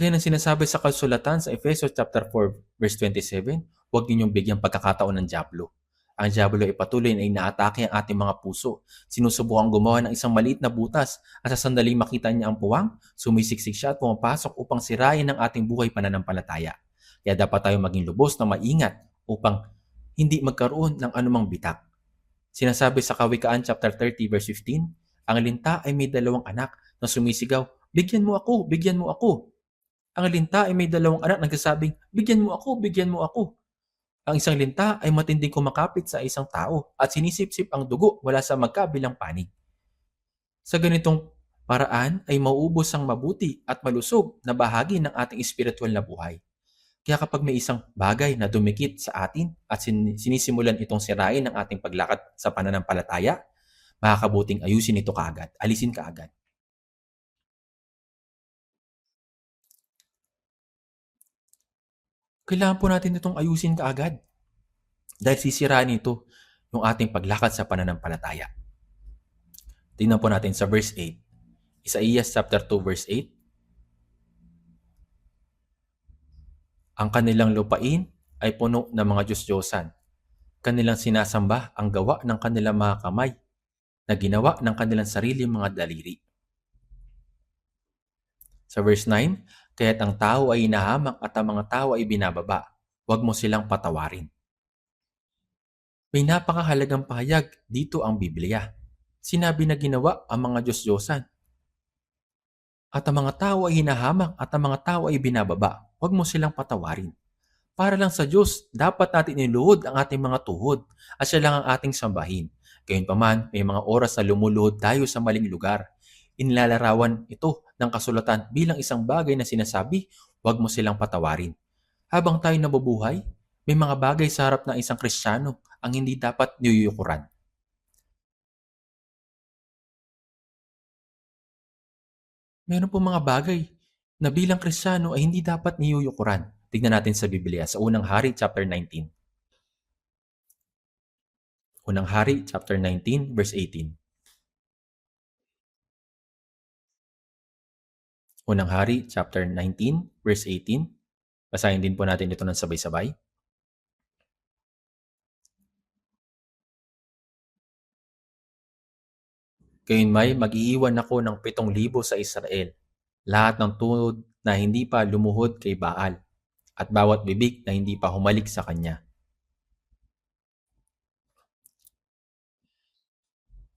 S1: Gaya ng sinasabi sa kasulatan sa Efesios chapter 4 verse 27, huwag ninyong bigyang pagkakataon ng dyablo. Ang dyablo ay patuloy na inaatake ang ating mga puso. Sinusubukan gumawa ng isang maliit na butas at sa sandaling makita niya ang puwang, sumisiksik siya at pumapasok upang sirain ang ating buhay pananampalataya. Kaya dapat tayo maging lubos na maingat upang hindi magkaroon ng anumang bitak. Sinasabi sa Kawikaan chapter 30 verse 15, ang linta ay may dalawang anak na sumisigaw, bigyan mo ako, bigyan mo ako. Ang linta ay may dalawang anak nagsasabing, bigyan mo ako, bigyan mo ako. Ang isang linta ay matinding kumakapit sa isang tao at sinisipsip ang dugo mula sa magkabilang panig. Sa ganitong paraan ay mauubos ang mabuti at malusog na bahagi ng ating espiritual na buhay. Kaya kapag may isang bagay na dumikit sa atin at sinisimulan itong sirain ng ating paglakad sa pananampalataya, makakabuting ayusin ito kaagad, alisin kaagad. Kailangan po natin itong ayusin kaagad dahil sisiraan nito yung ating paglakad sa pananampalataya. Tingnan po natin sa verse 8. Isaias chapter 2 verse 8. Ang kanilang lupain ay puno ng mga Diyos-Diyosan. Kanilang sinasamba ang gawa ng kanilang mga kamay na ginawa ng kanilang sarili mga daliri. Sa verse 9, kaya't ang tao ay inahamak at ang mga tao ay binababa. Huwag mo silang patawarin. May napakahalagang pahayag dito ang Biblia. Sinabi na ginawa ang mga Diyos-Diyosan. At ang mga tao ay hinahamak at ang mga tao ay binababa. Huwag mo silang patawarin. Para lang sa Diyos, dapat natin iluhod ang ating mga tuhod at siya lang ang ating sambahin. Gayunpaman, may mga oras na lumuluhod tayo sa maling lugar. Inilalarawan ito ng kasulatan bilang isang bagay na sinasabi, huwag mo silang patawarin. Habang tayo nabubuhay, may mga bagay sa harap ng isang Kristiyano ang hindi dapat niyuyukuran. Meron po mga bagay na bilang Kristiyano ay hindi dapat niyuyukuran. Tignan natin sa Biblia sa Unang Hari chapter 19. Unang Hari chapter 19 verse 18. Unang Hari chapter 19 verse 18. Basahin din po natin ito ng sabay-sabay. Gayunmay mag-iiwan ako ng 7,000 sa Israel, lahat ng tuhod na hindi pa lumuhod kay Baal, at bawat bibig na hindi pa humalik sa kanya.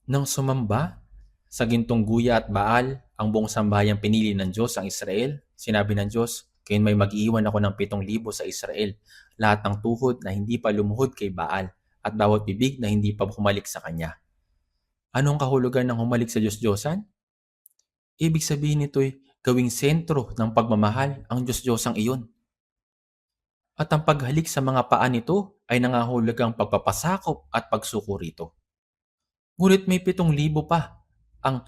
S1: Nang sumamba sa gintong guya at Baal, ang buong sambayang pinili ng Diyos ang Israel, sinabi ng Diyos, gayunmay mag-iiwan ako ng 7,000 sa Israel, lahat ng tuhod na hindi pa lumuhod kay Baal, at bawat bibig na hindi pa humalik sa kanya. Anong kahulugan ng humalik sa Diyos-Diyosan? Ibig sabihin nito'y gawing sentro ng pagmamahal ang Diyos-Diyosang iyon. At ang paghalik sa mga paa nito ay nangahulugang pagpapasakop at pagsuko rito. Ngunit may 7,000 pa ang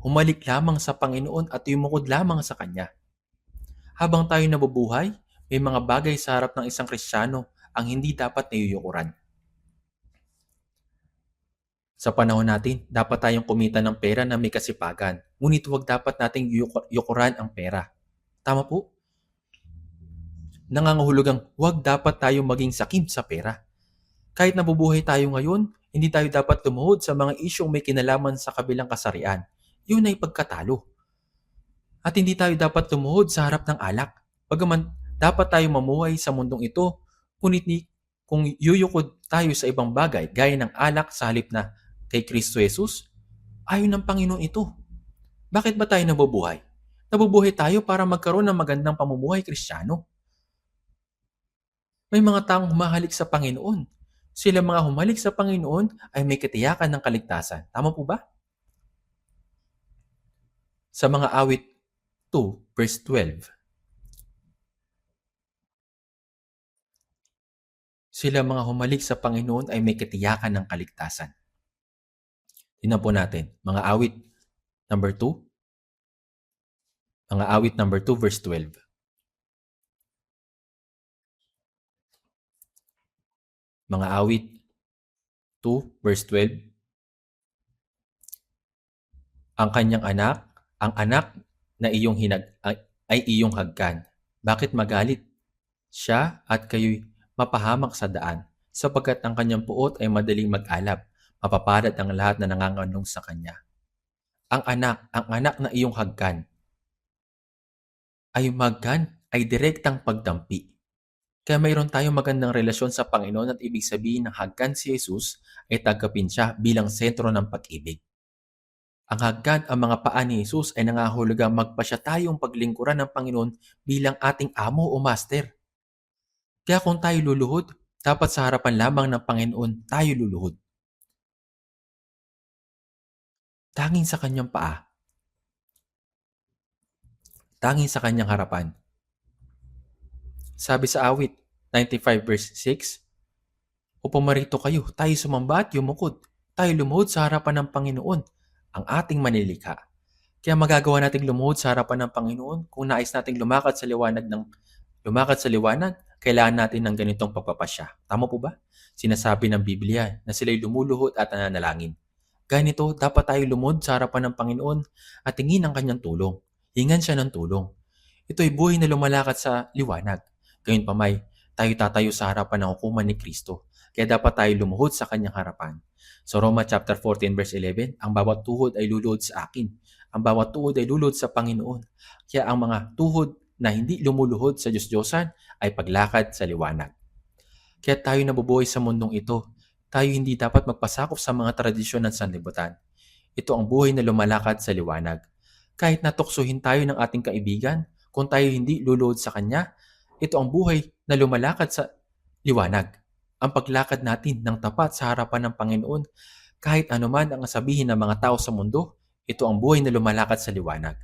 S1: humalik lamang sa Panginoon at yumukod lamang sa Kanya. Habang tayo nabubuhay, may mga bagay sa harap ng isang Kristiyano ang hindi dapat niyuyukuran. Sa panahon natin, dapat tayong kumita ng pera na may kasipagan. Ngunit huwag dapat nating yukuran ang pera. Tama po? Nangangahulugang huwag dapat tayong maging sakim sa pera. Kahit nabubuhay tayo ngayon, hindi tayo dapat lumuhod sa mga isyong may kinalaman sa kabilang kasarian. Yun ay pagkatalo. At hindi tayo dapat lumuhod sa harap ng alak. Bagaman dapat tayo mamuhay sa mundong ito, ngunit kung yuyukod tayo sa ibang bagay gaya ng alak sa halip na kay Kristo Jesus, ayon ng Panginoon ito. Bakit ba tayo nabubuhay? Nabubuhay tayo para magkaroon ng magandang pamumuhay Kristiyano. May mga taong humahalik sa Panginoon. Sila mga humalik sa Panginoon ay may katiyakan ng kaligtasan. Tama po ba? Sa mga awit 2 verse 12. Sila mga humalik sa Panginoon ay may katiyakan ng kaligtasan. Tingnan po natin, mga awit number 2. Mga awit number 2 verse 12. Mga awit 2 verse 12. Ang kanyang anak, ang anak na iyong ay iyong hagkan. Bakit magalit siya at kayo'y mapahamak sa daan, sapagkat ang kanyang puot ay madaling mag-alab, mapapalad ang lahat na nanganganong sa kanya. Ang anak na iyong hagkan ay direktang pagdampi. Kaya mayroon tayong magandang relasyon sa Panginoon at ibig sabihin ng hagkan si Jesus ay tanggapin siya bilang sentro ng pag-ibig. Ang hagkan, ang mga paa ni Jesus ay nangahulugang magpasya tayong paglingkuran ng Panginoon bilang ating amo o master. Kaya kung tayo luluhod, dapat sa harapan lamang ng Panginoon tayo luluhod. Tanging sa kanyang paa, tanging sa kanyang harapan. Sabi sa awit 95 verse 6, "O pumarito kayo, tayo sumamba at yumukod. Tayo lumuhod sa harapan ng Panginoon, ang ating manilikha." Kaya magagawa nating lumuhod sa harapan ng Panginoon kung nais nating lumakad sa liwanag, kailangan natin ng ganitong pagpapasya. Tama po ba? Sinasabi ng Biblia na sila'y lumuluhod at nananalangin. Ganito, dapat tayo lumuhod sa harapan ng Panginoon at tingin ang kanyang tulong. Hingan siya ng tulong. Ito ay buhay na lumalakad sa liwanag. Gayunpamay, tayo tatayo sa harapan ng hukuman ni Kristo. Kaya dapat tayo lumuhod sa kanyang harapan. Sa Roma chapter 14 verse 11, ang bawat tuhod ay luluhod sa akin. Ang bawat tuhod ay luluhod sa Panginoon. Kaya ang mga tuhod na hindi lumuluhod sa Diyos-Diyosan ay paglakad sa liwanag. Kaya tayo nabubuhay sa mundong ito. Tayo hindi dapat magpasakop sa mga tradisyon ng sanlibutan. Ito ang buhay na lumalakad sa liwanag. Kahit natuksohin tayo ng ating kaibigan, kung tayo hindi luluhod sa Kanya, ito ang buhay na lumalakad sa liwanag. Ang paglakad natin ng tapat sa harapan ng Panginoon, kahit anuman ang sabihin ng mga tao sa mundo, ito ang buhay na lumalakad sa liwanag.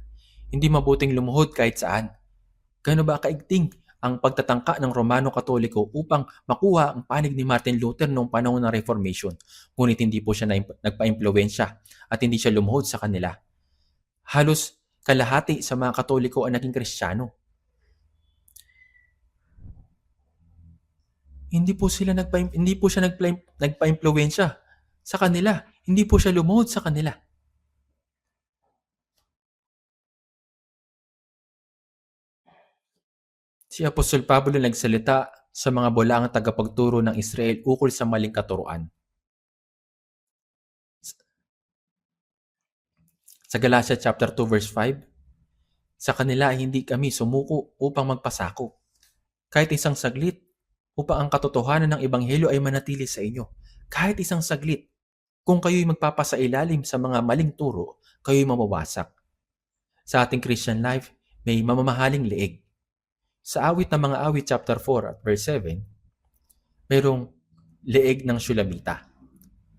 S1: Hindi mabuting lumuhod kahit saan. Gaano ba kaigting ang pagtatangka ng Romano Katoliko upang makuha ang panig ni Martin Luther noong panahon ng Reformation. Ngunit hindi po siya nagpa-impluwensya at hindi siya lumuhod sa kanila. Halos kalahati sa mga Katoliko ang naging Kristiyano. Hindi po siya nagpa-impluwensya sa kanila. Hindi po siya lumuhod sa kanila. Si Apostol Pablo nagsalita sa mga bulaang tagapagturo ng Israel ukol sa maling katuruan. Sa Galatia chapter 2 verse 5, "Sa kanila ay hindi kami sumuko upang magpasako, kahit isang saglit, upang ang katotohanan ng Ebanghelyo ay manatili sa inyo. Kahit isang saglit, kung kayo'y magpapasailalim sa mga maling turo, kayo'y mawawasak." Sa ating Christian life, may mamamahaling leeg. Sa awit ng mga awit chapter 4 at verse 7, mayroong leeg ng Shulamita.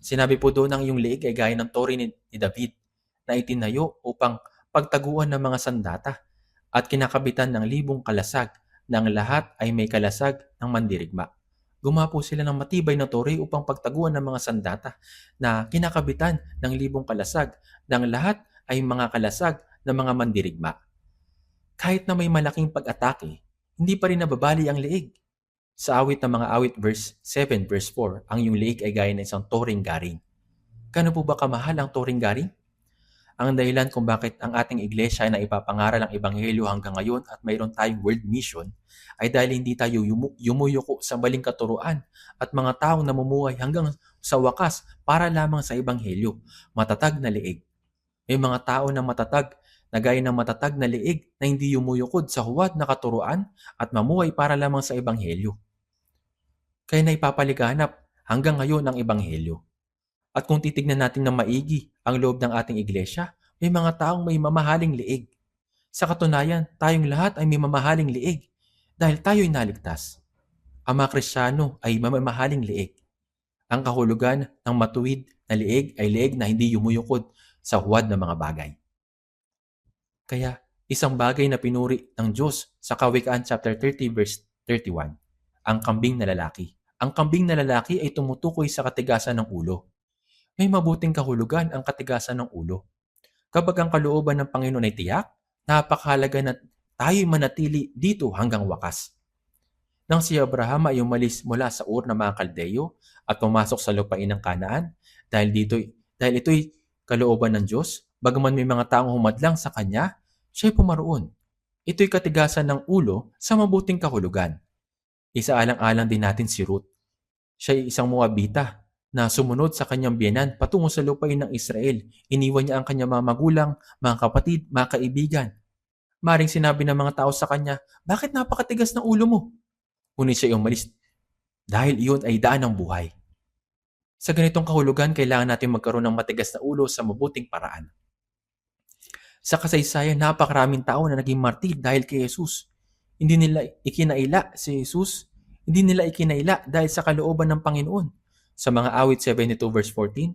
S1: Sinabi po doon ang iyong leeg ay gaya ng tore ni David na itinayo upang pagtaguan ng mga sandata at kinakabitan ng libong kalasag na ang lahat ay may kalasag ng mandirigma. Gumawa po sila ng matibay na tore upang pagtaguan ng mga sandata na kinakabitan ng libong kalasag na ang lahat ay mga kalasag ng mga mandirigma. Kahit na may malaking pag-atake, hindi pa rin nababali ang leeg. Sa awit ng mga awit verse 7 verse 4, ang iyong leeg ay gaya ng isang toring garing. Kano po ba kamahal ang toring garing? Ang dahilan kung bakit ang ating iglesia ay naipapangaral ang Ebanghelyo hanggang ngayon at mayroon tayong world mission ay dahil hindi tayo yumuyuko sa maling katuruan at mga taong namumuhay hanggang sa wakas para lamang sa Ebanghelyo. Matatag na leeg. May mga tao na matatag na gaya ng matatag na leeg na hindi yumuyukod sa huwad na katuruan at mamuhay para lamang sa Ebanghelyo. Kaya naipapaliganap hanggang ngayon ang Ebanghelyo. At kung titignan natin ng maigi ang loob ng ating iglesia, may mga taong may mamahaling leeg. Sa katunayan, tayong lahat ay may mamahaling leeg dahil tayo'y naligtas. Ang mga Kristiyano ay mamahaling leeg. Ang kahulugan ng matuwid na leeg ay leeg na hindi yumuyukod sa huwad ng mga bagay. Kaya, isang bagay na pinuri ng Diyos sa Kawikaan chapter 30 verse 31, ang kambing na lalaki. Ang kambing na lalaki ay tumutukoy sa katigasan ng ulo. May mabuting kahulugan ang katigasan ng ulo. Kapag ang kalooban ng Panginoon ay tiyak, napakahalaga na tayo'y manatili dito hanggang wakas. Nang si Abraham ay umalis mula sa Ur ng mga Kaldeyo at pumasok sa lupain ng Kanaan, dahil ito'y kalooban ng Diyos, bagaman may mga taong humadlang sa kanya, siya'y pumaroon. Ito'y katigasan ng ulo sa mabuting kahulugan. Isaalang-alang din natin si Ruth. Siya ay isang Moabita na sumunod sa kanyang biyenan patungo sa lupain ng Israel. Iniwan niya ang kanyang mga magulang, mga kapatid, mga kaibigan. Maring sinabi ng mga tao sa kanya, bakit napakatigas ng ulo mo? Ngunit siya ay umalis dahil iyon ay daan ng buhay. Sa ganitong kahulugan, kailangan natin magkaroon ng matigas na ulo sa mabuting paraan. Sa kasaysayan, napakaraming tao na naging martir dahil kay Jesus. Hindi nila ikinaila si Jesus. Hindi nila ikinaila dahil sa kalooban ng Panginoon. Sa mga awit 72 verse 14,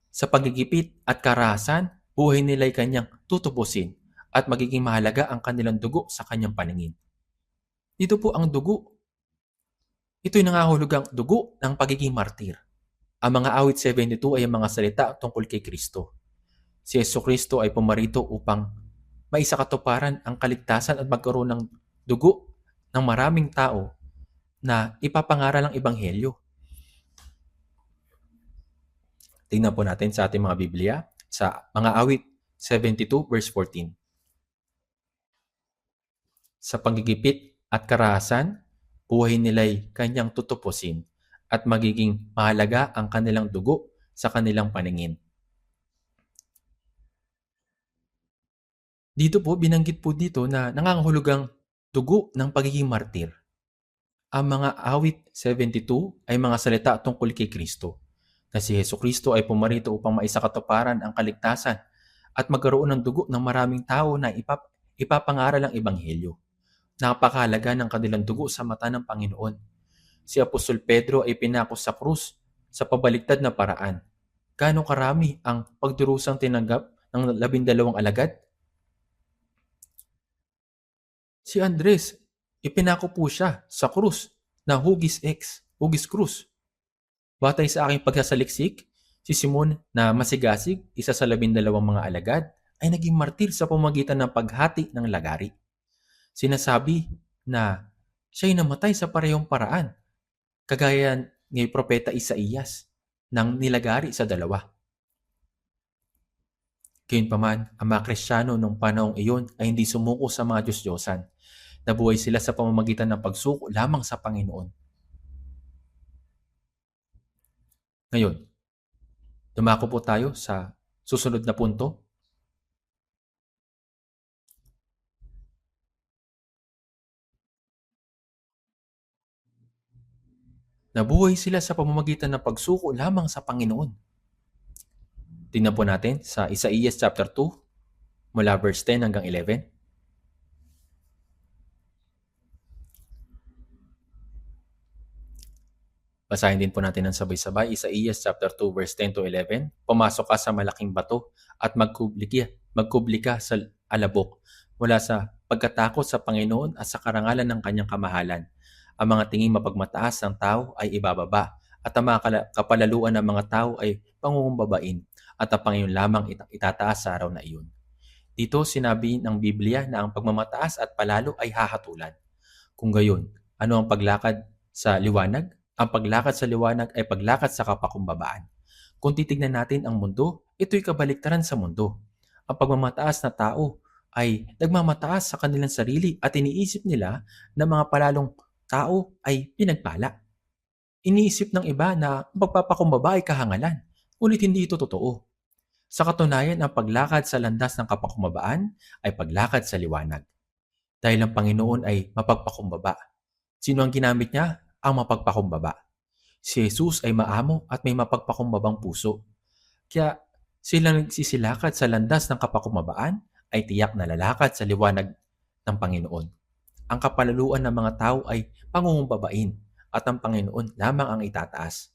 S1: sa pagigipit at karahasan, buhay nila'y kanyang tutubusin at magiging mahalaga ang kanilang dugo sa kanyang paningin. Dito po ang dugo. Ito'y nangahulugang dugo ng pagiging martir. Ang mga awit 72 ay ang mga salita tungkol kay Kristo. Si Jesucristo ay pumarito upang maisakatuparan ang kaligtasan at magkaroon ng dugo ng maraming tao na ipapangaral ang Ebanghelyo. Tingnan po natin sa ating mga Biblia, sa mga awit 72 verse 14. Sa pagigipit at karahasan, buhay nila'y kanyang tutupusin at magiging mahalaga ang kanilang dugo sa kanilang paningin. Dito po, binanggit po dito na nangangahulugang dugo ng pagiging martir. Ang mga awit 72 ay mga salita tungkol kay Kristo, na si Jesucristo ay pumarito upang maisakatuparan ang kaligtasan at magkaroon ng dugo ng maraming tao na ipapangaral ang Ebanghelyo. Napakahalaga ng kanilang dugo sa mata ng Panginoon. Si Apostol Pedro ay pinako sa krus sa pabaliktad na paraan. Gaano karami ang pagdurusang tinanggap ng 12 alagad? Si Andres, ipinako po siya sa krus na hugis krus. Batay sa aking pagsasaliksik, si Simon na masigasig, isa sa 12 mga alagad, ay naging martir sa pamamagitan ng paghati ng lagari. Sinasabi na siya'y namatay sa parehong paraan, kagaya ni Propeta Isaías, nang nilagari sa dalawa. Gayunpaman, ang mga Kristiyano noong panahong iyon ay hindi sumuko sa mga Diyos-Diyosan. Nabuhay sila sa pamamagitan ng pagsuko lamang sa Panginoon. Ngayon, dumako po tayo sa susunod na punto. Nabuhay sila sa pamamagitan ng pagsuko lamang sa Panginoon. Tingnan po natin sa Isaías chapter 2, mula verse 10 hanggang 11. Basahin din po natin ng sabay-sabay. Isaías chapter 2 verse 10 to 11. Pumasok ka sa malaking bato at magkubli ka sa alabok mula sa pagkatakot sa Panginoon at sa karangalan ng kanyang kamahalan. Ang mga tinging mapagmataas ng tao ay ibababa at ang mga kapalaluan ng mga tao ay pangungumbabain at ang Panginoon lamang itataas sa araw na iyon. Dito sinabi ng Biblia na ang pagmamataas at palalo ay hahatulan. Kung gayon, ano ang paglakad sa liwanag? Ang paglakad sa liwanag ay paglakad sa kapakumbabaan. Kung titignan natin ang mundo, ito'y kabaliktaran sa mundo. Ang pagmamataas na tao ay nagmamataas sa kanilang sarili at iniisip nila na mga palalong tao ay pinagpala. Iniisip ng iba na ang pagpapakumbaba ay kahangalan, ngunit hindi ito totoo. Sa katunayan, ang paglakad sa landas ng kapakumbabaan ay paglakad sa liwanag. Dahil ang Panginoon ay mapagpakumbaba. Sino ang ginamit niya? Ang mapagpakumbaba. Si Jesus ay maamo at may mapagpakumbabang puso. Kaya silang nagsisilakad sa landas ng kapakumbabaan ay tiyak na lalakad sa liwanag ng Panginoon. Ang kapalaluan ng mga tao ay pangungumbabain at ang Panginoon lamang ang itataas.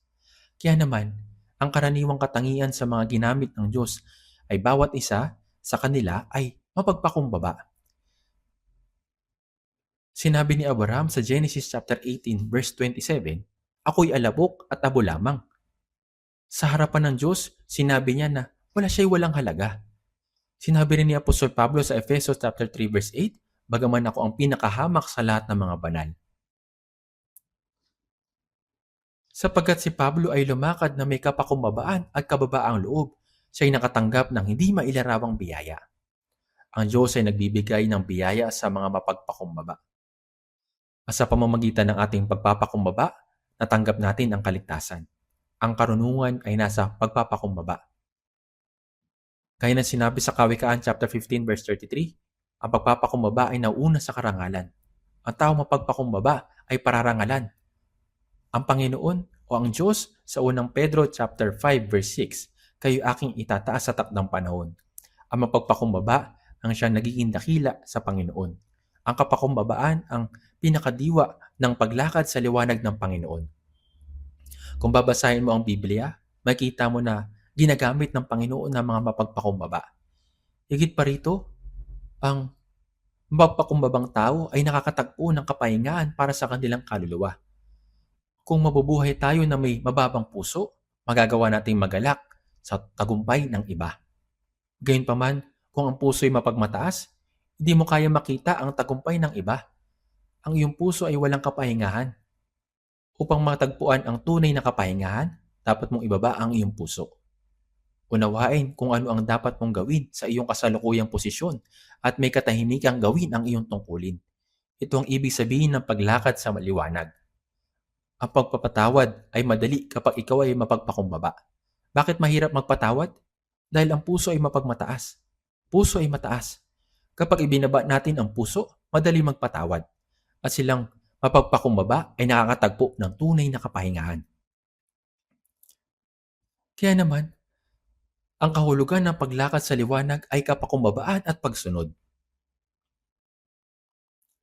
S1: Kaya naman, ang karaniwang katangian sa mga ginamit ng Diyos ay bawat isa sa kanila ay mapagpakumbaba. Sinabi ni Abraham sa Genesis chapter 18 verse 27, ako'y alabok at abo lamang. Sa harapan ng Diyos, sinabi niya na siya'y walang halaga. Sinabi rin ni Apostol Pablo sa Efesos chapter 3 verse 8, bagaman ako ang pinakahamak sa lahat ng mga banal. Sapagkat si Pablo ay lumakad na may kapakumbabaan at kababaang loob, siya'y nakatanggap ng hindi mailarawang biyaya. Ang Diyos ay nagbibigay ng biyaya sa mga mapagpakumbaba. At sa pamamagitan ng ating pagpapakumbaba, natanggap natin ang kaligtasan. Ang karunungan ay nasa pagpapakumbaba. Gaya ng sinabi sa Kawikaan chapter 15 verse 33, ang pagpapakumbaba ay nauna sa karangalan. Ang tao mapagpakumbaba ay pararangalan. Ang Panginoon o ang Diyos sa unang Pedro chapter 5 verse 6, kayo aking itataas sa takdang panahon. Ang mapagpakumbaba ang siyang nagiging dakila sa Panginoon. Ang kapakumbabaan ang pinakadiwa ng paglakad sa liwanag ng Panginoon. Kung babasahin mo ang Biblia, makita mo na ginagamit ng Panginoon ng mga mapagpakumbaba. Higit pa rito, ang mapagpakumbabang tao ay nakakatagpo ng kapahingaan para sa kanilang kaluluwa. Kung mabubuhay tayo na may mababang puso, magagawa nating magalak sa tagumpay ng iba. Gayunpaman, kung ang puso ay mapagmataas, hindi mo kaya makita ang tagumpay ng iba. Ang iyong puso ay walang kapahingahan. Upang matagpuan ang tunay na kapahingahan, dapat mong ibaba ang iyong puso. Unawain kung ano ang dapat mong gawin sa iyong kasalukuyang posisyon at may katahimikang gawin ang iyong tungkulin. Ito ang ibig sabihin ng paglakad sa maliwanag. Ang pagpapatawad ay madali kapag ikaw ay mapagpakumbaba. Bakit mahirap magpatawad? Dahil ang puso ay mapagmataas. Puso ay mataas. Kapag ibinaba natin ang puso, madali magpatawad. At silang mapagpakumbaba ay nakakatagpo ng tunay na kapahingahan. Kaya naman, ang kahulugan ng paglakad sa liwanag ay kapakumbabaan at pagsunod.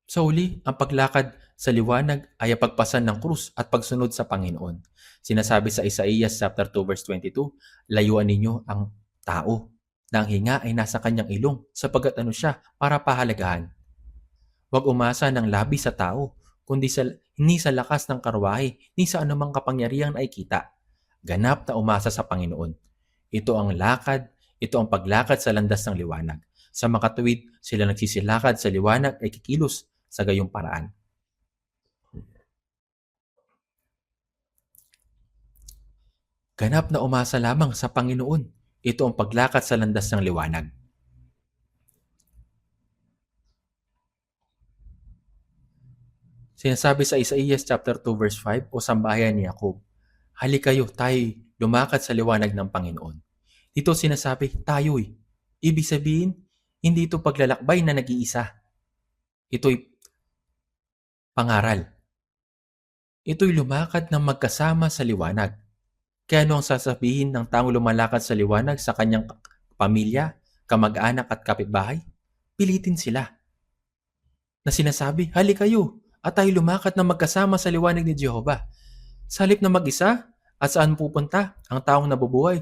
S1: Sa huli, ang paglakad sa liwanag ay ang pagpasan ng krus at pagsunod sa Panginoon. Sinasabi sa Isaías chapter 2 verse 22, layuan ninyo ang tao na ang hinga ay nasa kanyang ilong sapagkat ano siya para pahalagahan. Huwag umasa ng labi sa tao, kundi hindi sa lakas ng karwahe, ni sa anumang kapangyarihang nakikita. Ganap na umasa sa Panginoon. Ito ang paglakad sa landas ng liwanag. Sa makatuwid, sila nagsisilakad sa liwanag ay kikilos sa gayong paraan. Ganap na umasa lamang sa Panginoon. Ito ang paglakad sa landas ng liwanag. Sinasabi sa Isaías chapter 2 verse 5 o sambahayan ni Jacob, halikayo tayo'y lumakad sa liwanag ng Panginoon. Dito sinasabi, tayo'y. Ibig sabihin, hindi ito paglalakbay na nag-iisa. Ito'y pangaral. Ito'y lumakad ng magkasama sa liwanag. Kaya ano ang sasabihin ng taong lumalakad sa liwanag sa kanyang pamilya, kamag-anak at kapitbahay? Pilitin sila. Na sinasabi, halikayo at tayo lumakad na magkasama sa liwanag ni Jehovah. Sa halip na mag-isa at saan pupunta ang taong nabubuhay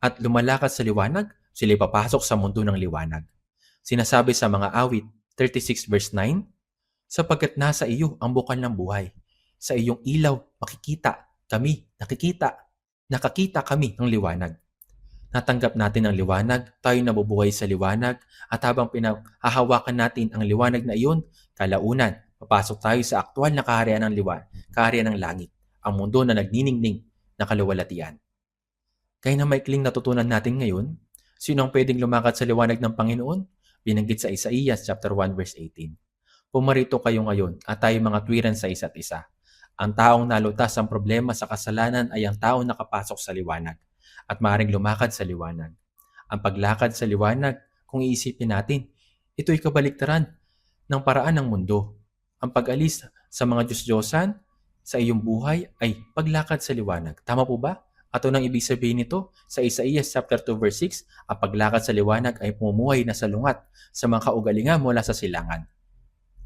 S1: at lumalakad sa liwanag, sila'y papasok sa mundo ng liwanag. Sinasabi sa mga awit 36 verse 9, sapagkat nasa iyo ang bukal ng buhay. Sa iyong ilaw nakakita kami ng liwanag. Natanggap natin ang liwanag, tayo nabubuhay sa liwanag, at habang pinahahawakan natin ang liwanag na iyon, kalaunan, papasok tayo sa aktual na kaharian ng langit, ang mundo na nagniningning na kaluwalhatian. Kaya na maikling natutunan natin ngayon, sino ang pwedeng lumakad sa liwanag ng Panginoon? Binanggit sa Isaías chapter 1 verse 18. Pumarito kayo ngayon at tayo mga tuwiran sa isa't isa. Ang taong nalutas ang problema sa kasalanan ay ang taong nakapasok sa liwanag at maaaring lumakad sa liwanag. Ang paglakad sa liwanag, kung iisipin natin, ito'y kabaliktaran ng paraan ng mundo. Ang pag-alis sa mga Diyos-Diyosan sa iyong buhay ay paglakad sa liwanag. Tama po ba? At unang ibig sabihin nito, sa Isaías chapter 2 verse 6, ang paglakad sa liwanag ay pumumuhay na salungat sa mga kaugalingan mula sa silangan.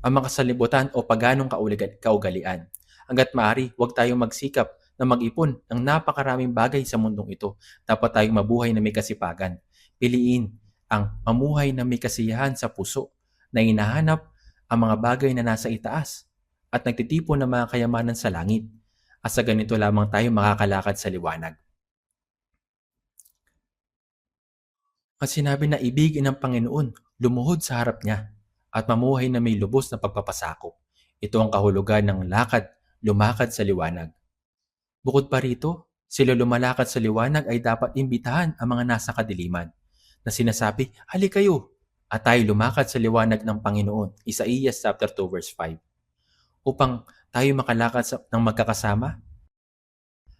S1: Ang mga salibutan o paganong kaugalian. Hanggat maaari, huwag tayong magsikap na mag-ipon ng napakaraming bagay sa mundong ito. Dapat tayong mabuhay na may kasipagan. Piliin ang mamuhay na may kasiyahan sa puso na hinahanap ang mga bagay na nasa itaas at nagtitipon ng mga kayamanan sa langit. At sa ganito lamang tayo makakalakad sa liwanag. At sinabi na ibigin ng Panginoon, lumuhod sa harap niya at mamuhay na may lubos na pagpapasakop. Ito ang kahulugan ng lumakad sa liwanag. Bukod pa rito, sila lumalakad sa liwanag ay dapat imbitahan ang mga nasa kadiliman na sinasabi, halikayo at tayo lumakad sa liwanag ng Panginoon. Isaías chapter 2 verse 5. Upang tayo makalakad ng magkakasama,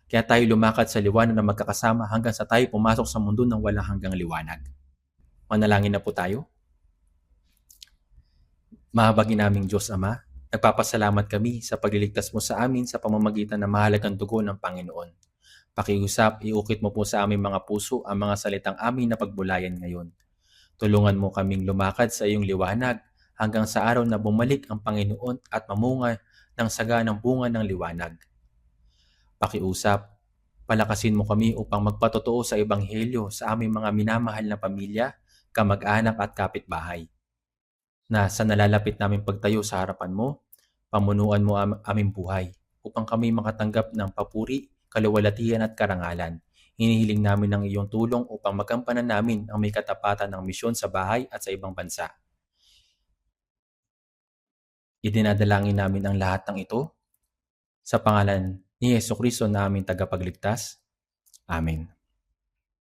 S1: kaya tayo lumakad sa liwanag ng magkakasama hanggang sa tayo pumasok sa mundo ng walang hanggang liwanag. Manalangin na po tayo. Mahabagin naming Diyos Ama, nagpapasalamat kami sa pagliligtas mo sa amin sa pamamagitan ng mahalagang dugo ng Panginoon. Pakiusap, iukit mo po sa aming mga puso ang mga salitang aming napagbulayan ngayon. Tulungan mo kaming lumakad sa iyong liwanag hanggang sa araw na bumalik ang Panginoon at mamunga ng saganang bunga ng liwanag. Pakiusap, palakasin mo kami upang magpatotoo sa Ebanghelyo sa aming mga minamahal na pamilya, kamag-anak at kapitbahay. Na sa nalalapit naming pagtayo sa harapan mo, pamunuan mo aming buhay upang kami makatanggap ng papuri, kaluwalhatian at karangalan. Hinihiling namin ang iyong tulong upang magampanan namin ang may katapatan ng misyon sa bahay at sa ibang bansa. Idinadalangin namin ang lahat ng ito sa pangalan ni Jesucristo na aming tagapagligtas. Amen.